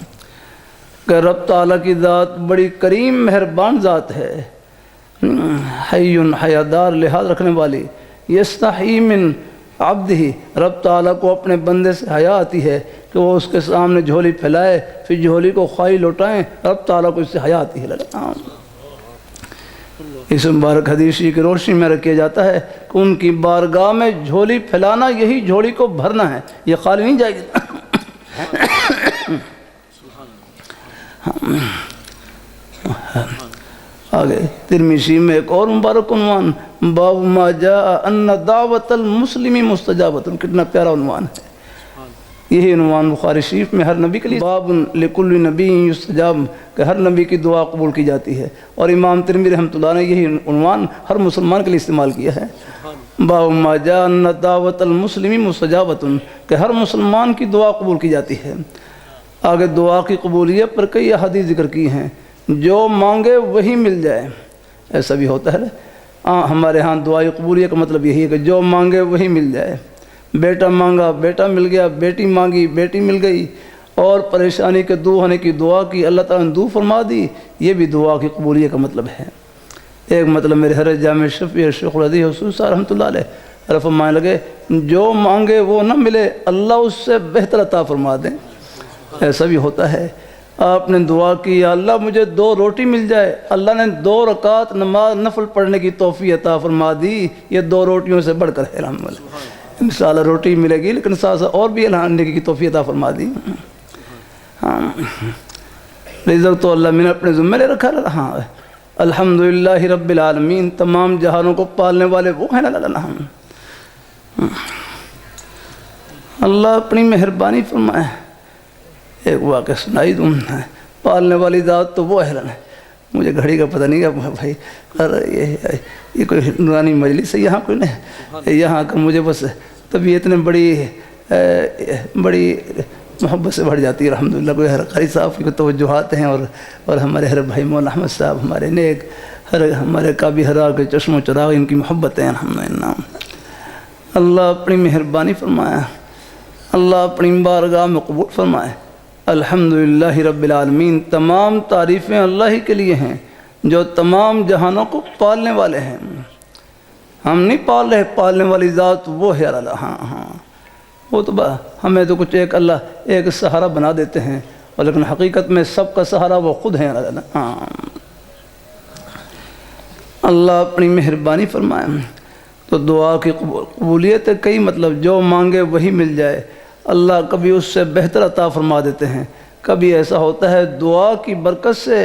کہ رب تعالیٰ کی ذات بڑی کریم مہربان ذات ہے، حی حیادار لحاظ رکھنے والی، یستحی من عبدہ، رب تعالیٰ کو اپنے بندے سے حیا آتی ہے کہ وہ اس کے سامنے جھولی پھیلائے پھر جھولی کو خواہی لوٹائیں، رب تعالیٰ کو اس سے حیا آتی ہے۔ اس مبارک حدیث کی روشنی میں رکھا جاتا ہے کہ ان کی بارگاہ میں جھولی پھیلانا یہی جھولی کو بھرنا ہے، یہ خالی نہیں جائے گی۔ آگے ترمذی میں ایک اور مبارک عنوان، باب ما جاء ان دعوت المسلم مستجابۃ، کتنا پیارا عنوان ہے۔ یہی عنوان بخاری شریف میں ہر نبی کے لیے، باب لکل نبی یستجاب، کہ ہر نبی کی دعا قبول کی جاتی ہے، اور امام ترمذی رحمۃ اللہ نے یہی عنوان ہر مسلمان کے لیے استعمال کیا ہے، باب ما جاء ان دعوت المسلم مستجابۃ، کہ ہر مسلمان کی دعا قبول کی جاتی ہے۔ آگے دعا کی قبولیت پر کئی احادیث ذکر کی ہیں، جو مانگے وہی مل جائے، ایسا بھی ہوتا ہے۔ ہمارے ہاں دعائی قبولیت کا مطلب یہی ہے کہ جو مانگے وہی مل جائے، بیٹا مانگا بیٹا مل گیا، بیٹی مانگی بیٹی مل گئی، اور پریشانی کے دور ہونے کی دعا کی اللہ تعالیٰ نے دور فرما دی، یہ بھی دعا کی قبولیت کا مطلب ہے۔ ایک مطلب میرے حضرت جامع شفیع شیخ الحدیث حضور صاحب رحمۃ اللہ علیہ فرمانے لگے، جو مانگے وہ نہ ملے اللہ اس سے بہتر عطا فرما دیں۔ ایسا بھی ہوتا ہے، آپ نے دعا کی یا اللہ مجھے 2 روٹی مل جائے، اللہ نے 2 رکعت نماز نفل پڑھنے کی توفیق عطا فرما دی، یہ 2 روٹیوں سے بڑھ کر ہے الحمدللہ۔ انشاءاللہ روٹی ملے گی لیکن ساتھ ساتھ اور بھی اللہ کی توفیق عطا فرما دی۔ ہاں، رزق تو اللہ میں نے اپنے ذمہ لے رکھا۔ ہاں، الحمدللہ رب العالمین، تمام جہانوں کو پالنے والے وہ ہیں اللہ۔ اللہ اپنی مہربانی فرمائے۔ ایک واقعہ سنائی دوں، پالنے والی ذات تو وہ ہے، مجھے گھڑی کا پتہ نہیں ہے بھائی، یہ کوئی نورانی مجلس ہے یہاں کوئی نہیں، یہاں کا مجھے بس طبیعت نے بڑی محبت سے بڑھ جاتی ہے الحمدللہ۔ کوئی ہر قاری صاحب کی توجہات ہیں، اور ہمارے ہر بھائی مولانا احمد صاحب، ہمارے نیک، ہمارے کعبی حرا کے چشم و چراغ، ان کی محبت ہیں الحمدللہ۔ اللہ اپنی مہربانی فرمایا، اللہ اپنی بارگاہ میں قبول فرمائے۔ الحمدللہ رب العالمین، تمام تعریفیں اللہ ہی کے لیے ہیں جو تمام جہانوں کو پالنے والے ہیں۔ ہم نہیں پال رہے، پالنے والی ذات وہ ہے اللہ۔ ہاں، وہ تو ہمیں تو کچھ ایک سہارا بنا دیتے ہیں، اور لیکن حقیقت میں سب کا سہارا وہ خود ہیں اللہ۔ ہاں، اللہ اپنی مہربانی فرمائے۔ تو دعا کی قبولیت کئی مطلب، جو مانگے وہی مل جائے، اللہ کبھی اس سے بہتر عطا فرما دیتے ہیں، کبھی ایسا ہوتا ہے دعا کی برکت سے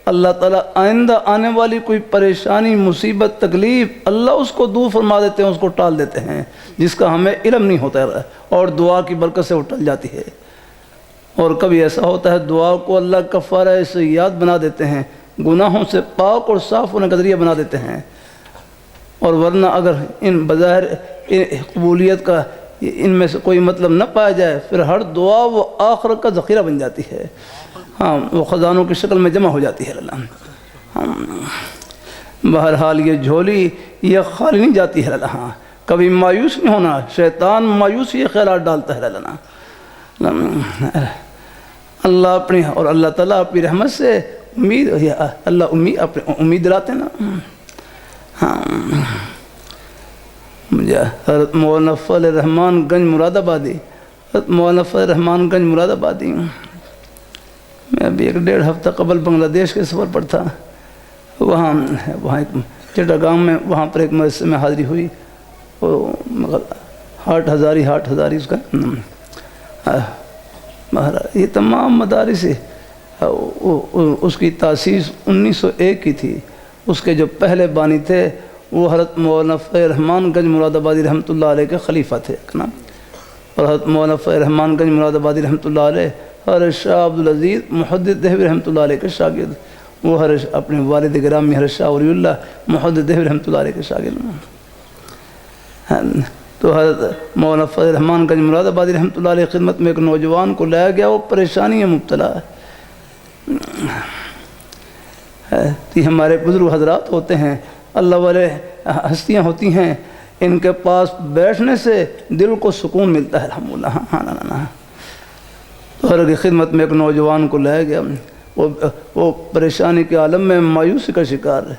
اللہ تعالیٰ آئندہ آنے والی کوئی پریشانی مصیبت تکلیف اللہ اس کو دور فرما دیتے ہیں، اس کو ٹال دیتے ہیں جس کا ہمیں علم نہیں ہوتا ہے، اور دعا کی برکت سے وہ ٹل جاتی ہے۔ اور کبھی ایسا ہوتا ہے دعا کو اللہ کفارہ سیئات بنا دیتے ہیں، گناہوں سے پاک اور صاف ہونے کا ذریعہ بنا دیتے ہیں۔ اور ورنہ اگر ان بظاہر قبولیت کا ان میں سے کوئی مطلب نہ پایا جائے، پھر ہر دعا وہ آخرت کا ذخیرہ بن جاتی ہے، ہاں وہ خزانوں کی شکل میں جمع ہو جاتی ہے۔ اللہ بہرحال یہ جھولی یہ خالی نہیں جاتی ہے، ہاں کبھی مایوس نہیں ہونا، شیطان مایوس یہ خیالات ڈالتا ہے۔ اللہ اپنی اور اللہ تعالیٰ اپنی رحمت سے امید اللہ امید دلاتے نا۔ ہاں مجھے حضرت مولانا فضل الرحمان گنج مراد آبادی، حضرت مولانا فضل الرحمان گنج مراد آبادی، میں ابھی 1.5 ہفتہ قبل بنگلہ دیش کے سفر پر تھا، وہاں ایک چٹاگام میں وہاں پر ایک مدرسے میں حاضری ہوئی، ہاٹ ہزاری اس کا یہ تمام مدارس اس کی تاسیس 1901 کی تھی۔ اس کے جو پہلے بانی تھے وہ حضرت مولانا فضل الرحمان گنج مراد آبادی رحمۃ اللہ علیہ کے خلیفہ تھے اور حضرت مولانا فضل الرحمان گنج مراد آبادی رحمۃ اللہ علیہ حضرت شاہ عبدالعزیز محدث دہلوی رحمۃ اللہ علیہ کے شاگرد، وہ اپنے والد گرامی حضرت شاہ ولی اللہ محدث دہلوی رحمۃ اللہ علیہ کے شاگرد۔ تو حضرت مولانا فضل الرحمان گنج مراد آبادی رحمۃ اللہ علیہ خدمت میں ایک نوجوان کو لایا گیا، وہ پریشانی میں مبتلا ہے۔ یہ ہمارے بزرگ حضرات ہوتے ہیں، اللہ والے ہستیاں ہوتی ہیں، ان کے پاس بیٹھنے سے دل کو سکون ملتا ہے الحمدللہ۔ ہاں تو حضرت کی خدمت میں ایک نوجوان کو لایا گیا، وہ پریشانی کے عالم میں مایوسی کا شکار ہے۔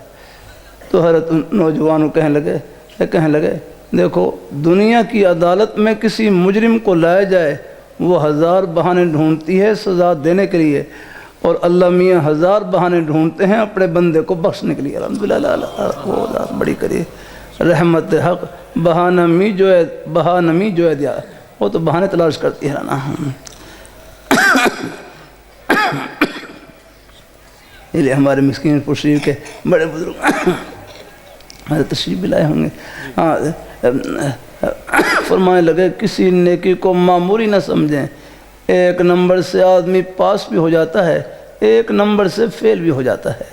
تو حضرت نوجوان کو کہنے لگے دیکھو دنیا کی عدالت میں کسی مجرم کو لایا جائے وہ 1000 بہانے ڈھونڈتی ہے سزا دینے کے لیے، اور اللہ میاں 1000 بہانے ڈھونڈتے ہیں اپنے بندے کو بخشنے کے لیے۔ الحمدللہ اللہ بڑی کریے رحمت حق بہانمی جو ہے دیا، وہ تو بہانے تلاش کرتی ہے نا۔ یہ لیے ہمارے مسکین پور شریف کے بڑے بزرگ تشریف بھی لائے ہوں گے، فرمانے لگے کسی نیکی کو معمولی نہ سمجھیں، 1 نمبر سے آدمی پاس بھی ہو جاتا ہے، 1 نمبر سے فیل بھی ہو جاتا ہے۔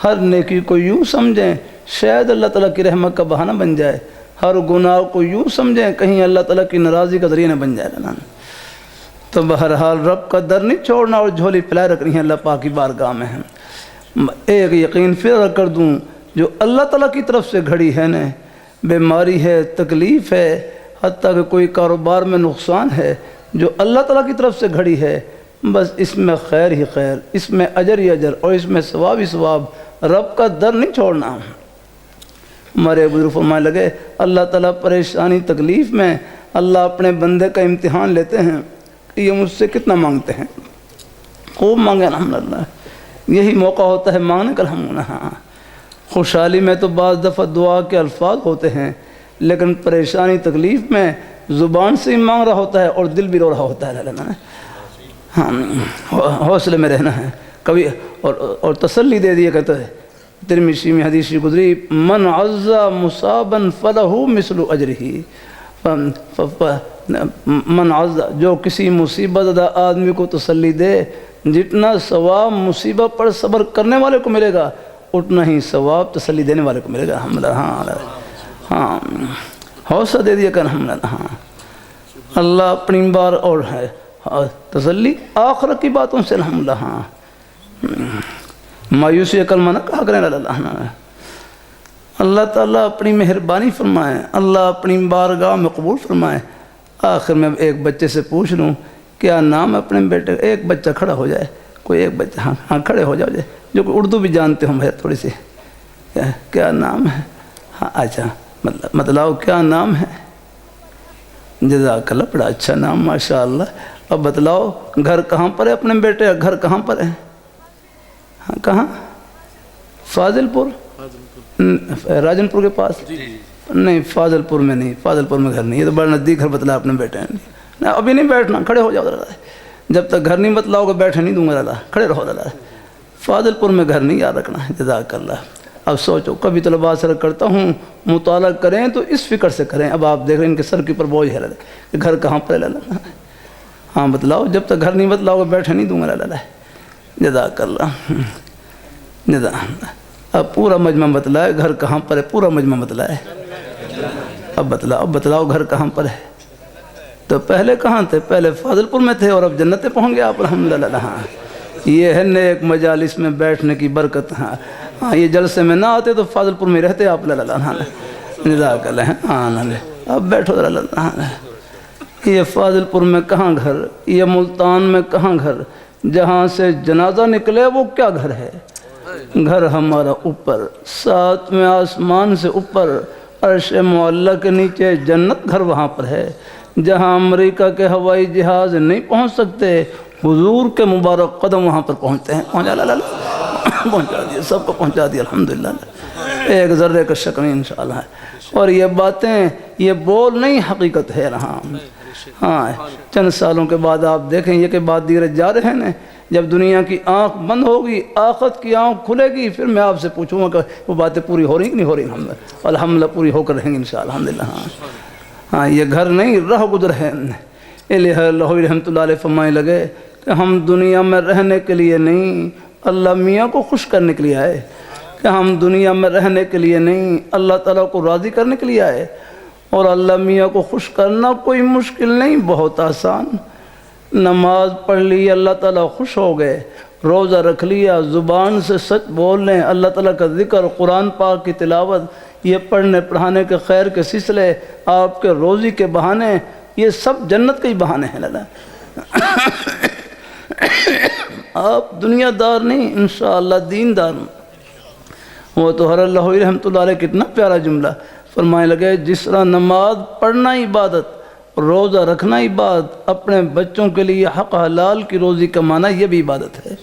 ہر نیکی کو یوں سمجھیں شاید اللہ تعالیٰ کی رحمت کا بہانہ بن جائے، ہر گناہ کو یوں سمجھیں کہیں اللہ تعالیٰ کی ناراضی کا ذریعہ نہ بن جائے۔ تو بہرحال رب کا در نہیں چھوڑنا اور جھولی پھیلائے رکھنی ہے اللہ پاک کی بارگاہ میں۔ ایک یقین پھر کر دوں جو اللہ تعالیٰ کی طرف سے گھڑی ہے نا، بیماری ہے، تکلیف ہے، حتیٰ کہ کوئی کاروبار میں نقصان ہے، جو اللہ تعالیٰ کی طرف سے گھڑی ہے، بس اس میں خیر ہی خیر، اس میں اجر ہی اجر، اور اس میں ثواب ہی ثواب۔ رب کا در نہیں چھوڑنا۔ ہمارے بزرگ فرمانے لگے اللہ تعالیٰ پریشانی تکلیف میں اللہ اپنے بندے کا امتحان لیتے ہیں کہ یہ مجھ سے کتنا مانگتے ہیں، خوب مانگے الحمدللہ، یہی موقع ہوتا ہے مانگنے کا الحمدللہ۔ ہاں خوشحالی میں تو بعض دفعہ دعا کے الفاظ ہوتے ہیں، لیکن پریشانی تکلیف میں زبان سے ہی مانگ رہا ہوتا ہے اور دل بھی رو رہا ہوتا ہے۔ ہاں حوصلے میں رہنا ہے کبھی، اور تسلی دے دیا کہتا ہے ترمذی میں حدیث گزری من عزا مصابا فلہ مثل اجرہ، من عزا جو کسی مصیبت زدہ آدمی کو تسلی دے، جتنا ثواب مصیبت پر صبر کرنے والے کو ملے گا اتنا ہی ثواب تسلی دینے والے کو ملے گا الحمدللہ۔ ہاں حوصلہ دے دیا کہ الحمدللہ۔ ہاں اللہ اپنی بار اور ہے تسلی آخرت کی باتوں سے الحمدللہ۔ ہاں مایوسی کلمہ نہ کہا کریں اللہ تعالیٰ اپنی مہربانی فرمائے، اللہ اپنی بارگاہ میں قبول فرمائے۔ آخر میں ایک بچے سے پوچھ لوں کیا نام ہے اپنے بیٹے، ایک بچہ کھڑا ہو جائے، کوئی ایک بچہ ہاں کھڑے ہو جائے جو کہ اردو بھی جانتے ہوں بھائی تھوڑی سی، کیا نام ہے؟ ہاں اچھا بتلاؤ کیا نام ہے؟ جزاک اللہ بڑا اچھا نام ماشاء اللہ۔ اب بتلاؤ گھر کہاں پر ہے اپنے بیٹے کا، گھر کہاں پر ہے؟ ہاں کہاں؟ فاضل پور، راجن پور کے پاس؟ نہیں فاضل پور میں نہیں، فاضل پور میں گھر نہیں، یہ تو بڑا نزدیک گھر بتلا اپنے بیٹے نے۔ ابھی نہیں بیٹھنا، کھڑے ہو جاؤ، جب تک گھر نہیں بتلاؤ گے بیٹھے نہیں دوں گا، کھڑے رہو۔ فاضل پور میں گھر نہیں یاد رکھنا ہے، جزاک اللہ۔ اب سوچو، کبھی طلباء سے کرتا ہوں مطالعہ کریں تو اس فکر سے کریں۔ اب آپ دیکھ رہے ہیں ان کے سر کے اوپر بوجھ ہے کہ گھر کہاں پر ہے، ہاں بتلاؤ، جب تک گھر نہیں بتلاؤ گے بیٹھے نہیں دوں گا، جزاک اللہ جزاک۔ اب پورا مجمع بتلائے گھر کہاں پر ہے، پورا مجمع بتلائے، اب بتلاؤ گھر کہاں پر ہے۔ تو پہلے کہاں تھے؟ پہلے فاضل پور میں تھے اور اب جنت پہنچ گئے آپ، الحمدللہ۔ ہاں یہ ہے نیک مجالس میں بیٹھنے کی برکت۔ ہاں یہ جلسے میں نہ آتے تو فاضل پور میں رہتے آپ، جزاک اللہ۔ ہاں اب بیٹھو ذرا۔ یہ فاضل پور میں کہاں گھر، یہ ملتان میں کہاں گھر، جہاں سے جنازہ نکلے وہ کیا گھر ہے۔ گھر ہمارا اوپر، ساتویں آسمان سے اوپر، عرش معلیٰ کے نیچے جنت گھر وہاں پر ہے، جہاں امریکہ کے ہوائی جہاز نہیں پہنچ سکتے، حضور کے مبارک قدم وہاں پر پہنچتے ہیں۔ پہنچا دیا، سب کو پہنچا دیا الحمدللہ، ایک ذرے کا شک نہیں انشاءاللہ۔ اور یہ باتیں، یہ بول نہیں، حقیقت ہے رہا۔ ہاں چند سالوں کے بعد آپ دیکھیں یہ کہ بات دیگر جا رہے ہیں، جب دنیا کی آنکھ بند ہوگی، آخرت کی آنکھ کھلے گی، پھر میں آپ سے پوچھوں گا کہ وہ باتیں پوری ہو رہی کہ نہیں ہو رہی۔ الحمدللہ پوری ہو کر رہیں گی انشاءاللہ، الحمدللہ۔ ہاں یہ گھر نہیں، رہ گزر ہے۔ اللہ رحمۃ اللہ علیہ فرمانے لگے کہ ہم دنیا میں رہنے کے لیے نہیں، اللہ میاں کو خوش کرنے کے لیے آئے، کہ ہم دنیا میں رہنے کے لیے نہیں، اللہ تعالیٰ کو راضی کرنے کے لیے آئے۔ اور اللہ میاں کو خوش کرنا کوئی مشکل نہیں، بہت آسان۔ نماز پڑھ لی، اللہ تعالیٰ خوش ہو گئے، روزہ رکھ لیا، زبان سے سچ بول لیں، اللہ تعالیٰ کا ذکر، قرآن پاک کی تلاوت، یہ پڑھنے پڑھانے کے خیر کے سلسلے، آپ کے روزی کے بہانے، یہ سب جنت کے ہی بہانے ہیں۔ آپ دنیا دار نہیں، انشاءاللہ دین دار۔ وہ تو ہر اللہ رحمۃ اللہ علیہ کتنا پیارا جملہ فرمانے لگے، جس طرح نماز پڑھنا عبادت، روزہ رکھنا عبادت، اپنے بچوں کے لیے حق حلال کی روزی کمانا یہ بھی عبادت ہے۔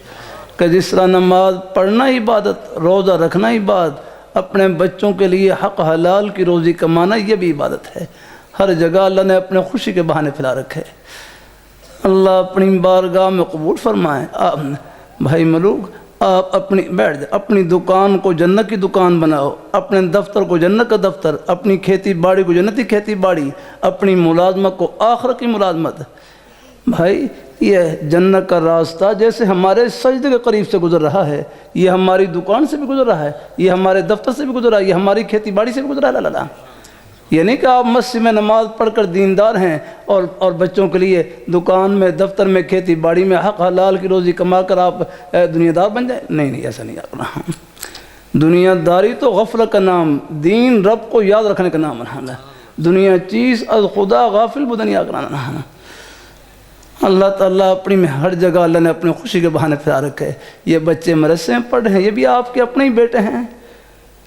کہ جس طرح نماز پڑھنا عبادت، روزہ رکھنا عبادت، اپنے بچوں کے لیے حق حلال کی روزی کمانا یہ بھی عبادت ہے۔ ہر جگہ اللہ نے اپنے خوشی کے بہانے پھیلا رکھے۔ اللہ اپنی بارگاہ میں قبول فرمائے۔ بھائی ملوک، آپ بیٹھ جائیں، اپنی دکان کو جنت کی دکان بناؤ، اپنے دفتر کو جنت کا دفتر، اپنی کھیتی باڑی کو جنتی کھیتی باڑی، اپنی ملازمت کو آخرت کی ملازمت۔ بھائی یہ جنت کا راستہ جیسے ہمارے سجدے کے قریب سے گزر رہا ہے، یہ ہماری دکان سے بھی گزر رہا ہے، یہ ہمارے دفتر سے بھی گزر رہا ہے، یہ ہماری کھیتی باڑی سے بھی گزر رہا ہے۔ یہ نہیں کہ آپ مسجد میں نماز پڑھ کر دیندار ہیں اور بچوں کے لیے دکان میں، دفتر میں، کھیتی باڑی میں حق حلال کی روزی کما کر آپ دنیا دار بن جائیں۔ نہیں، ایسا نہیں کرنا۔ دنیا داری تو غفلت کا نام، دین رب کو یاد رکھنے کا نام ہے۔ دنیا چیز از خدا غافل بدنیا کرانا۔ اللہ تعالیٰ اپنی میں ہر جگہ اللہ نے اپنی خوشی کے بہانے پھیلا رکھے۔ یہ بچے مدرسے میں پڑھ رہے ہیں، یہ بھی آپ کے اپنے ہی بیٹے ہیں۔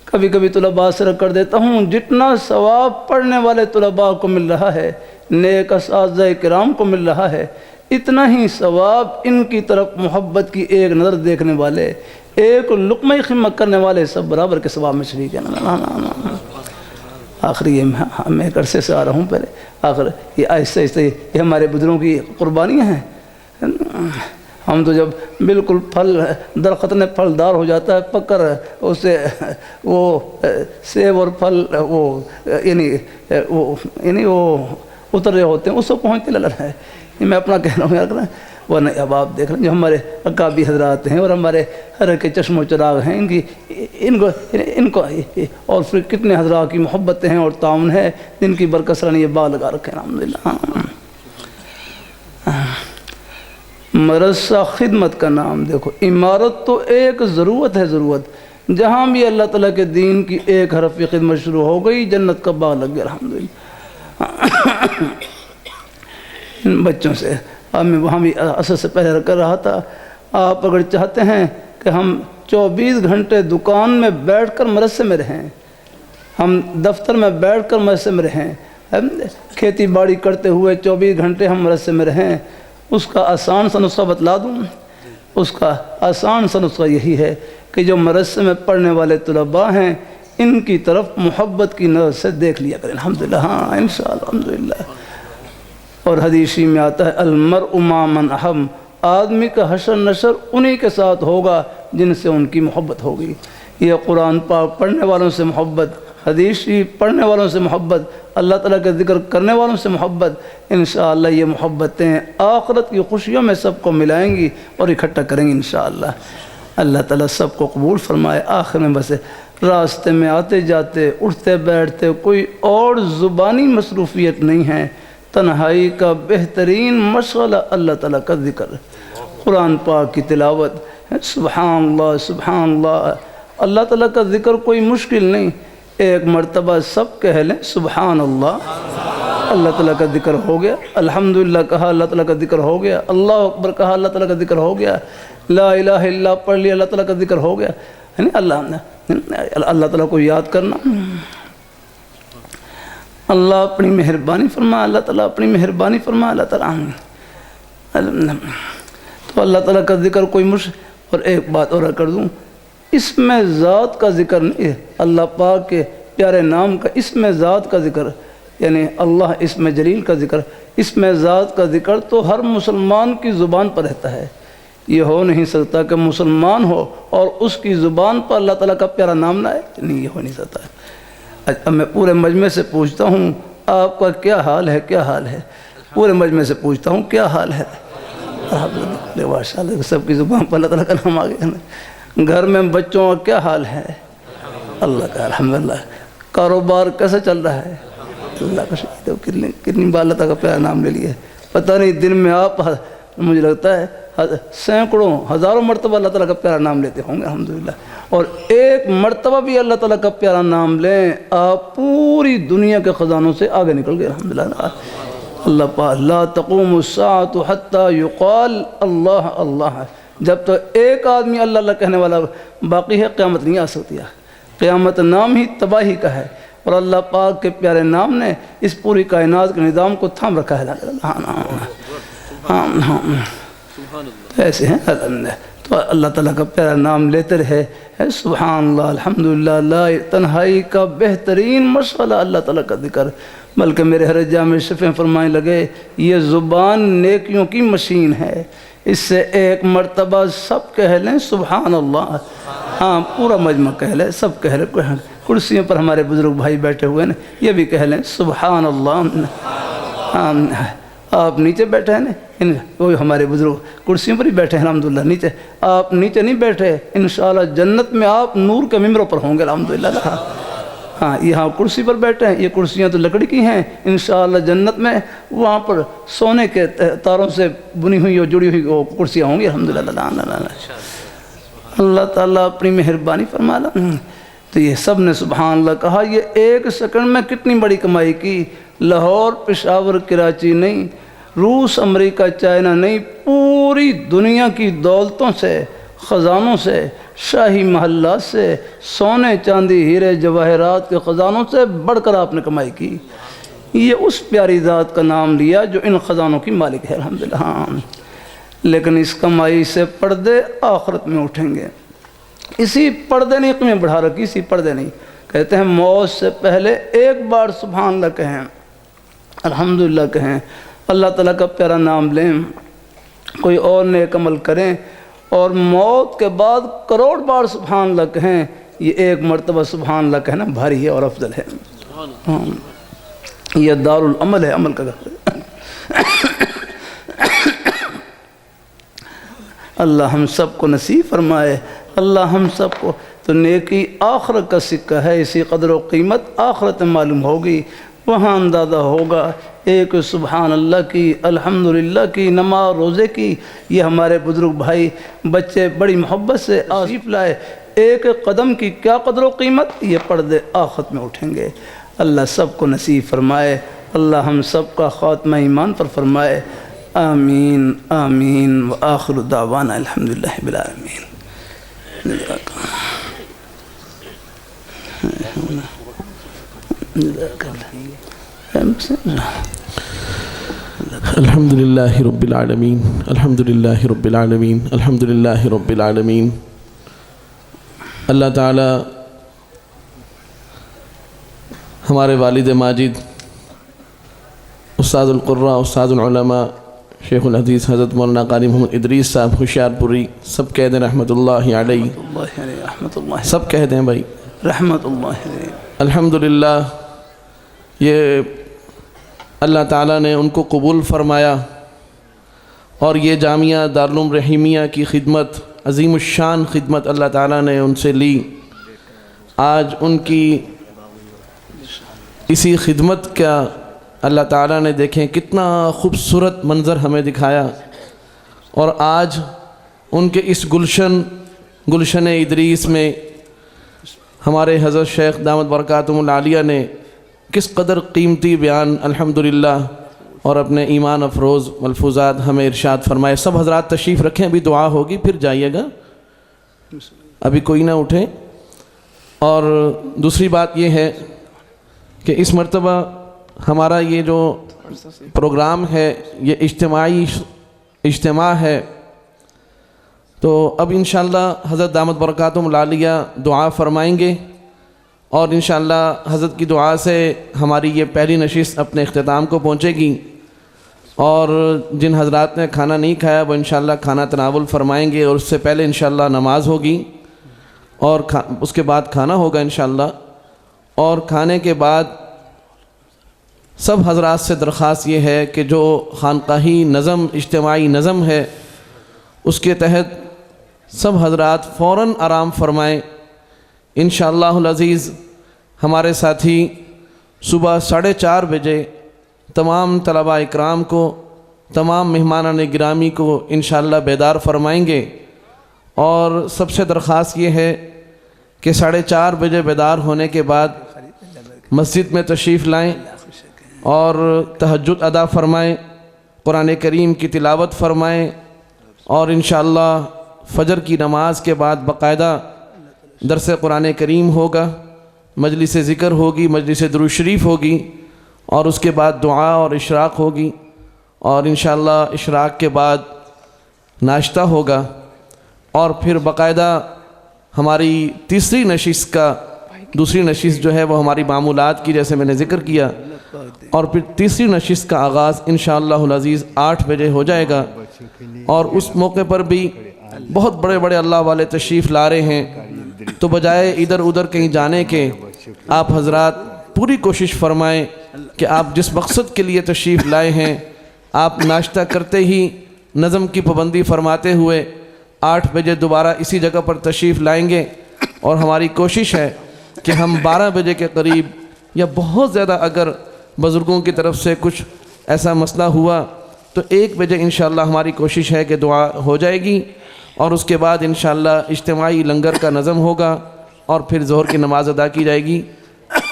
کبھی کبھی طلباء سے کر دیتا ہوں، جتنا ثواب پڑھنے والے طلباء کو مل رہا ہے، نیک اساتذہ کرام کو مل رہا ہے، اتنا ہی ثواب ان کی طرف محبت کی ایک نظر دیکھنے والے، ایک لقمہ خدمت کرنے والے سب برابر کے ثواب میں شریک ہیں۔ آخر یہ میں ایک عرصے سے آ رہا ہوں، پہلے آخر یہ آہستہ آہستہ یہ ہمارے بزرگوں کی قربانیاں ہیں۔ ہم تو جب بالکل درخت نے پھلدار ہو جاتا ہے، پک کر اس سے وہ سیب اور پھل وہ اتر رہے ہوتے ہیں، اس کو پہنچتے لگ رہا ہے۔ یہ میں اپنا کہہ رہا ہوں یار، ورنہ اب آپ دیکھ رہے ہیں جو ہمارے اکابی حضرات ہیں اور ہمارے ہر کے چشم و چراغ ہیں، ان کو اور پھر کتنے حضرات کی محبتیں ہیں اور تعاون ہے، جن کی برکت نے یہ باغ لگا رکھے ہیں الحمدللہ۔ مدرسہ خدمت کا نام، دیکھو عمارت تو ایک ضرورت ہے، ضرورت جہاں بھی اللہ تعالیٰ کے دین کی ایک حرف کی خدمت شروع ہو گئی، جنت کا باغ لگ گیا الحمدللہ۔ ان بچوں سے میں وہاں بھی اثر سے پہلے کر رہا تھا، آپ اگر چاہتے ہیں کہ ہم 24 گھنٹے دکان میں بیٹھ کر مدرسے میں رہیں، ہم دفتر میں بیٹھ کر مدرسے میں رہیں، کھیتی باڑی کرتے ہوئے 24 گھنٹے ہم مدرسے میں رہیں، اس کا آسان سا نسخہ بتلا دوں۔ اس کا آسان سا نسخہ یہی ہے کہ جو مدرسے میں پڑھنے والے طلباء ہیں، ان کی طرف محبت کی نظر سے دیکھ لیا کریں الحمدللہ۔ ہاں انشاءاللہ الحمدللہ۔ اور حدیثی میں آتا ہے المرء مع من احب، آدمی کا حشر نشر انہی کے ساتھ ہوگا جن سے ان کی محبت ہوگی۔ یہ قرآن پاک پڑھنے والوں سے محبت، حدیث شریف پڑھنے والوں سے محبت، اللہ تعالیٰ کے ذکر کرنے والوں سے محبت، انشاءاللہ یہ محبتیں آخرت کی خوشیوں میں سب کو ملائیں گی اور اکٹھا کریں گی انشاءاللہ۔ اللہ تعالیٰ سب کو قبول فرمائے۔ آخر میں بس راستے میں آتے جاتے اٹھتے بیٹھتے کوئی اور زبانی مصروفیت نہیں ہے، تنہائی کا بہترین مشغلہ اللہ تعالیٰ کا ذکر، قرآن پاک کی تلاوت، سبحان اللہ سبحان اللہ، اللہ تعالیٰ کا ذکر کوئی مشکل نہیں، ایک مرتبہ سب کہہ لیں سبحان اللہ، اللہ تعالیٰ کا ذکر ہو گیا، الحمدللہ کہا اللہ تعالیٰ کا ذکر ہو گیا، اللہ اکبر کہا اللہ تعالیٰ کا ذکر ہو گیا، لا الہ الا اللہ پڑھ لیا اللہ تعالیٰ کا ذکر ہو گیا۔ یعنی اللہ تعالیٰ کو یاد کرنا، اللہ اپنی مہربانی فرما، اللہ تعالیٰ اپنی مہربانی فرما، اللہ تعالیٰ تو اللہ تعالیٰ کا ذکر کوئی مشکل۔ اور ایک بات اور کر دوں، اس میں ذات کا ذکر نہیں ہے، اللہ پاک کے پیارے نام کا اس میں ذات کا ذکر، یعنی اللہ اس میں جلیل کا ذکر، اس میں ذات کا ذکر تو ہر مسلمان کی زبان پر رہتا ہے۔ یہ ہو نہیں سکتا کہ مسلمان ہو اور اس کی زبان پر اللہ تعالیٰ کا پیارا نام نہ آئے، نہیں یہ ہو نہیں سکتا۔ اب میں پورے مجمع سے پوچھتا ہوں آپ کا کیا حال ہے، کیا حال ہے، پورے مجمع سے پوچھتا ہوں کیا حال ہے؟ ماشاء اللہ سب کی زبان پر اللہ تعالیٰ کا نام آ گیا۔ گھر میں بچوں کا کیا حال ہے؟ اللہ کا الحمدللہ۔ کاروبار کیسا چل رہا ہے؟ اللہ کا شکر۔ کتنی بار اللہ تعالیٰ کا پیارا نام لے لیا، پتہ نہیں دن میں آپ مجھے لگتا ہے سینکڑوں ہزاروں مرتبہ اللہ تعالیٰ کا پیارا نام لیتے ہوں گے الحمدللہ، اور ایک مرتبہ بھی اللہ تعالیٰ کا پیارا نام لیں آپ پوری دنیا کے خزانوں سے آگے نکل گئے الحمدللہ۔ اللہ پاک لا تقوم الساعة حتى يقال اللہ اللہ، جب تو ایک آدمی اللہ اللہ کہنے والا باقی ہے قیامت نہیں آ سکتی ہے۔ قیامت نام ہی تباہی کا ہے، اور اللہ پاک کے پیارے نام نے اس پوری کائنات کے نظام کو تھام رکھا ہے۔ ایسے ہیں تو اللہ تعالیٰ کا پیارا نام لیتے رہے، سبحان اللہ الحمدللہ، لا تنہائی کا بہترین مشغلہ اللہ تعالیٰ کا ذکر۔ بلکہ میرے حضرت جامع شفیع فرمانے لگے یہ زبان نیکیوں کی مشین ہے، اس سے ایک مرتبہ سب کہہ لیں سبحان اللہ، ہاں پورا مجمع کہہ لیں، سب کہہ لیں، کرسیوں پر ہمارے بزرگ بھائی بیٹھے ہوئے ہیں یہ بھی کہہ لیں سبحان اللہ۔ ہاں آپ نیچے بیٹھے ہیں نا، وہ ہمارے بزرگ کرسیوں پر ہی بیٹھے ہیں الحمدللہ، نیچے آپ نیچے نہیں بیٹھے، انشاءاللہ جنت میں آپ نور کے ممبروں پر ہوں گے الحمدللہ۔ ہاں یہاں کرسی پر بیٹھے ہیں، یہ کرسیاں تو لکڑی کی ہیں، انشاءاللہ جنت میں وہاں پر سونے کے تاروں سے بنی ہوئی اور جڑی ہوئی وہ کرسیاں ہوں گی الحمدللہ۔ اللہ تعالیٰ اپنی مہربانی فرما لا۔ تو یہ سب نے سبحان اللہ کہا، یہ ایک سیکنڈ میں کتنی بڑی کمائی کی۔ لاہور پشاور کراچی نہیں، روس امریکہ چائنا نہیں، پوری دنیا کی دولتوں سے، خزانوں سے، شاہی محلات سے، سونے چاندی ہیرے جواہرات کے خزانوں سے بڑھ کر آپ نے کمائی کی۔ یہ اس پیاری ذات کا نام لیا جو ان خزانوں کی مالک ہے الحمدللہ۔ ہاں لیکن اس کمائی سے پردے آخرت میں اٹھیں گے۔ اسی پردے نے قیمت بڑھا رکھی، اسی پردے نہیں، کہتے ہیں موت سے پہلے ایک بار سبحان اللہ کہیں، الحمدللہ کہیں، اللہ تعالیٰ کا پیارا نام لیں، کوئی اور نیک عمل کریں، اور موت کے بعد کروڑ بار سبحان اللہ کہیں، یہ ایک مرتبہ سبحان اللہ کہنا بھاری ہے اور افضل ہے۔ یہ دار العمل ہے، عمل کا گھر۔ اللہ ہم سب کو نصیب فرمائے، اللہ ہم سب کو۔ تو نیکی آخرت کا سکہ ہے، اسی قدر و قیمت آخرت میں معلوم ہوگی، وہاں اندازہ ہوگا۔ ایک سبحان اللہ کی، الحمدللہ کی، نماز روزے کی، یہ ہمارے بزرگ بھائی بچے بڑی محبت سے آصف لائے، ایک قدم کی کیا قدر و قیمت، یہ پردے آخرت میں اٹھیں گے۔ اللہ سب کو نصیب فرمائے، اللہ ہم سب کا خاتمہ ایمان پر فرمائے، آمین آمین وآخر دعوانا الحمدللہ رب العالمین۔ الحمد لله رب العالمين، الحمد لله رب العالمين، الحمد لله رب العالمين۔ اللہ تعالی ہمارے والد ماجد، استاد القراء، استاد العلماء، شیخ الحدیث حضرت مولانا قاری محمد ادریس صاحب ہوشیار پوری، سب کہہ دیں رحمۃ اللہ علیہ، اللہ علیہ رحمۃ اللہ، سب کہہ دیں بھائی رحمۃ اللہ علیہ۔ الحمدللہ یہ اللہ تعالیٰ نے ان کو قبول فرمایا، اور یہ جامعہ دارالعلوم رحیمیہ کی خدمت، عظیم الشان خدمت اللہ تعالیٰ نے ان سے لی۔ آج ان کی اسی خدمت کا اللہ تعالیٰ نے دیکھیں کتنا خوبصورت منظر ہمیں دکھایا، اور آج ان کے اس گلشن ادریس میں ہمارے حضرت شیخ دامت برکاتہم العالیہ نے کس قدر قیمتی بیان الحمدللہ اور اپنے ایمان افروز ملفوظات ہمیں ارشاد فرمائے۔ سب حضرات تشریف رکھیں، ابھی دعا ہوگی پھر جائیے گا، ابھی کوئی نہ اٹھے۔ اور دوسری بات یہ ہے کہ اس مرتبہ ہمارا یہ جو پروگرام ہے یہ اجتماع ہے، تو اب انشاءاللہ حضرت دامت برکاتہم العالیہ دعا فرمائیں گے، اور انشاءاللہ حضرت کی دعا سے ہماری یہ پہلی نشست اپنے اختتام کو پہنچے گی، اور جن حضرات نے کھانا نہیں کھایا وہ انشاءاللہ کھانا تناول فرمائیں گے، اور اس سے پہلے انشاءاللہ نماز ہوگی، اور اس کے بعد کھانا ہوگا انشاءاللہ۔ اور کھانے کے بعد سب حضرات سے درخواست یہ ہے کہ جو خانقاہی نظم، اجتماعی نظم ہے، اس کے تحت سب حضرات فوراً آرام فرمائیں۔ انشاءاللہ العزیز ہمارے ساتھی صبح 4:30 بجے تمام طلباء اکرام کو، تمام مہمانان گرامی کو انشاءاللہ بیدار فرمائیں گے، اور سب سے درخواست یہ ہے کہ 4:30 بجے بیدار ہونے کے بعد مسجد میں تشریف لائیں اور تہجد ادا فرمائیں، قرآن کریم کی تلاوت فرمائیں، اور انشاءاللہ فجر کی نماز کے بعد باقاعدہ درس قرآن کریم ہوگا، مجلس ذکر ہوگی، مجلس درود شریف ہوگی، اور اس کے بعد دعا اور اشراق ہوگی، اور انشاءاللہ اشراق کے بعد ناشتہ ہوگا، اور پھر باقاعدہ ہماری تیسری نشست کا دوسری نشست جو ہے وہ ہماری معمولات کی جیسے میں نے ذکر کیا، اور پھر تیسری نشست کا آغاز انشاءاللہ العزیز 8 بجے ہو جائے گا، اور اس موقع پر بھی بہت بڑے بڑے اللہ والے تشریف لا رہے ہیں، تو بجائے ادھر ادھر کہیں جانے کے آپ حضرات پوری کوشش فرمائیں کہ آپ جس مقصد کے لیے تشریف لائے ہیں آپ ناشتہ کرتے ہی نظم کی پابندی فرماتے ہوئے 8 بجے دوبارہ اسی جگہ پر تشریف لائیں گے، اور ہماری کوشش ہے کہ ہم 12 بجے کے قریب یا بہت زیادہ اگر بزرگوں کی طرف سے کچھ ایسا مسئلہ ہوا تو 1 بجے انشاءاللہ ہماری کوشش ہے کہ دعا ہو جائے گی، اور اس کے بعد انشاءاللہ اجتماعی لنگر کا نظم ہوگا، اور پھر ظہر کی نماز ادا کی جائے گی۔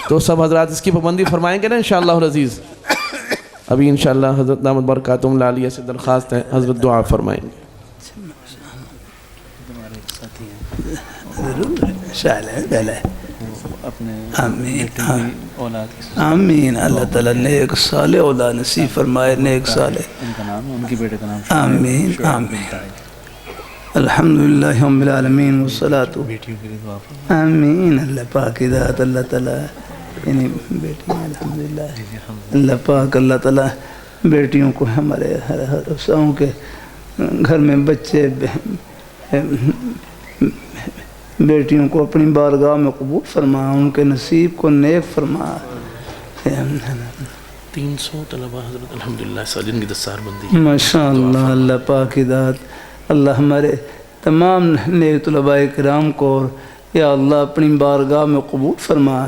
تو سب حضرات اس کی پابندی فرمائیں گے نا انشاءاللہ العزیز۔ ابھی انشاءاللہ حضرت دامت برکاتہم العالیہ سے درخواست ہے حضرت دعا فرمائیں گے۔ آمین۔ اللہ تعالیٰ نیک صالح اولاد نصیب فرمائے، نیک صالح۔ ان کا نام ہے، ان کی بیٹے کا نام آمین آمین۔ الحمدللہ رب العالمین والصلاة بیٹیوں کے لیے دعا فرمائیں۔ آمین۔ اللہ پاک کی ذات اللہ تعالیٰ یعنی بیٹیاں الحمدللہ اللہ پاک اللہ تعالیٰ بیٹیوں کو ہمارے ہر حصوں کے گھر میں بچے بیٹیوں کو اپنی بارگاہ میں قبول فرما، ان کے نصیب کو نیک فرما۔ 300 طلبہ حضرت الحمدللہ سالین کی دستار بندی ماشاءاللہ اللہ پاک کی ذات اللہ ہمارے تمام نیک طلباء کرام کو یا اللہ اپنی بارگاہ میں قبول فرما۔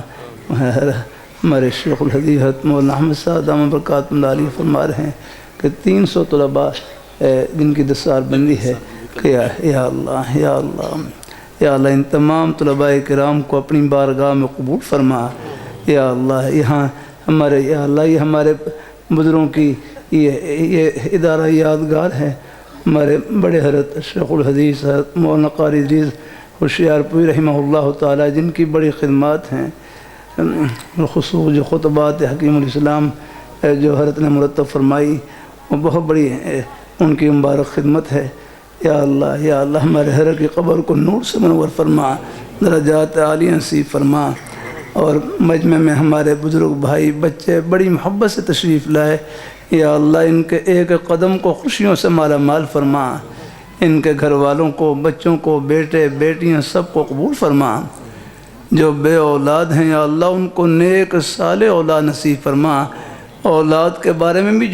ہمارے شیخ الحدیث مولانا احمد صاحب دامت برکاتہم العالیہ فرما رہے ہیں کہ 300 طلباء جن کی دستار بندی ہے کہ یا اللہ یا اللہ یا اللہ ان تمام طلباء کرام کو اپنی بارگاہ میں قبول فرما۔ یا اللہ یہاں ہمارے یا اللہ یہ ہمارے بزرگوں کی یہ ادارہ یادگار ہے۔ ہمارے بڑے حضرت شیخ الحدیث حضرت مولانا قاری ادریس ہوشیار پوری رحمہ اللہ تعالیٰ جن کی بڑی خدمات ہیں، خصوص جو خطبات حکیم الاسلام جو حضرت نے مرتب فرمائی وہ بہت بڑی ان کی مبارک خدمت ہے۔ یا اللہ ہمارے حضرت کی قبر کو نور سے منور فرما، درجات عالیہ نصیب فرما، اور مجمع میں ہمارے بزرگ بھائی بچے بڑی محبت سے تشریف لائے۔ یا اللہ ان کے ایک قدم کو خوشیوں سے مالا مال فرما، ان کے گھر والوں کو، بچوں کو، بیٹے بیٹیاں سب کو قبول فرما۔ جو بے اولاد ہیں یا اللہ ان کو نیک صالح اولاد نصیب فرما۔ اولاد کے بارے میں بھی جو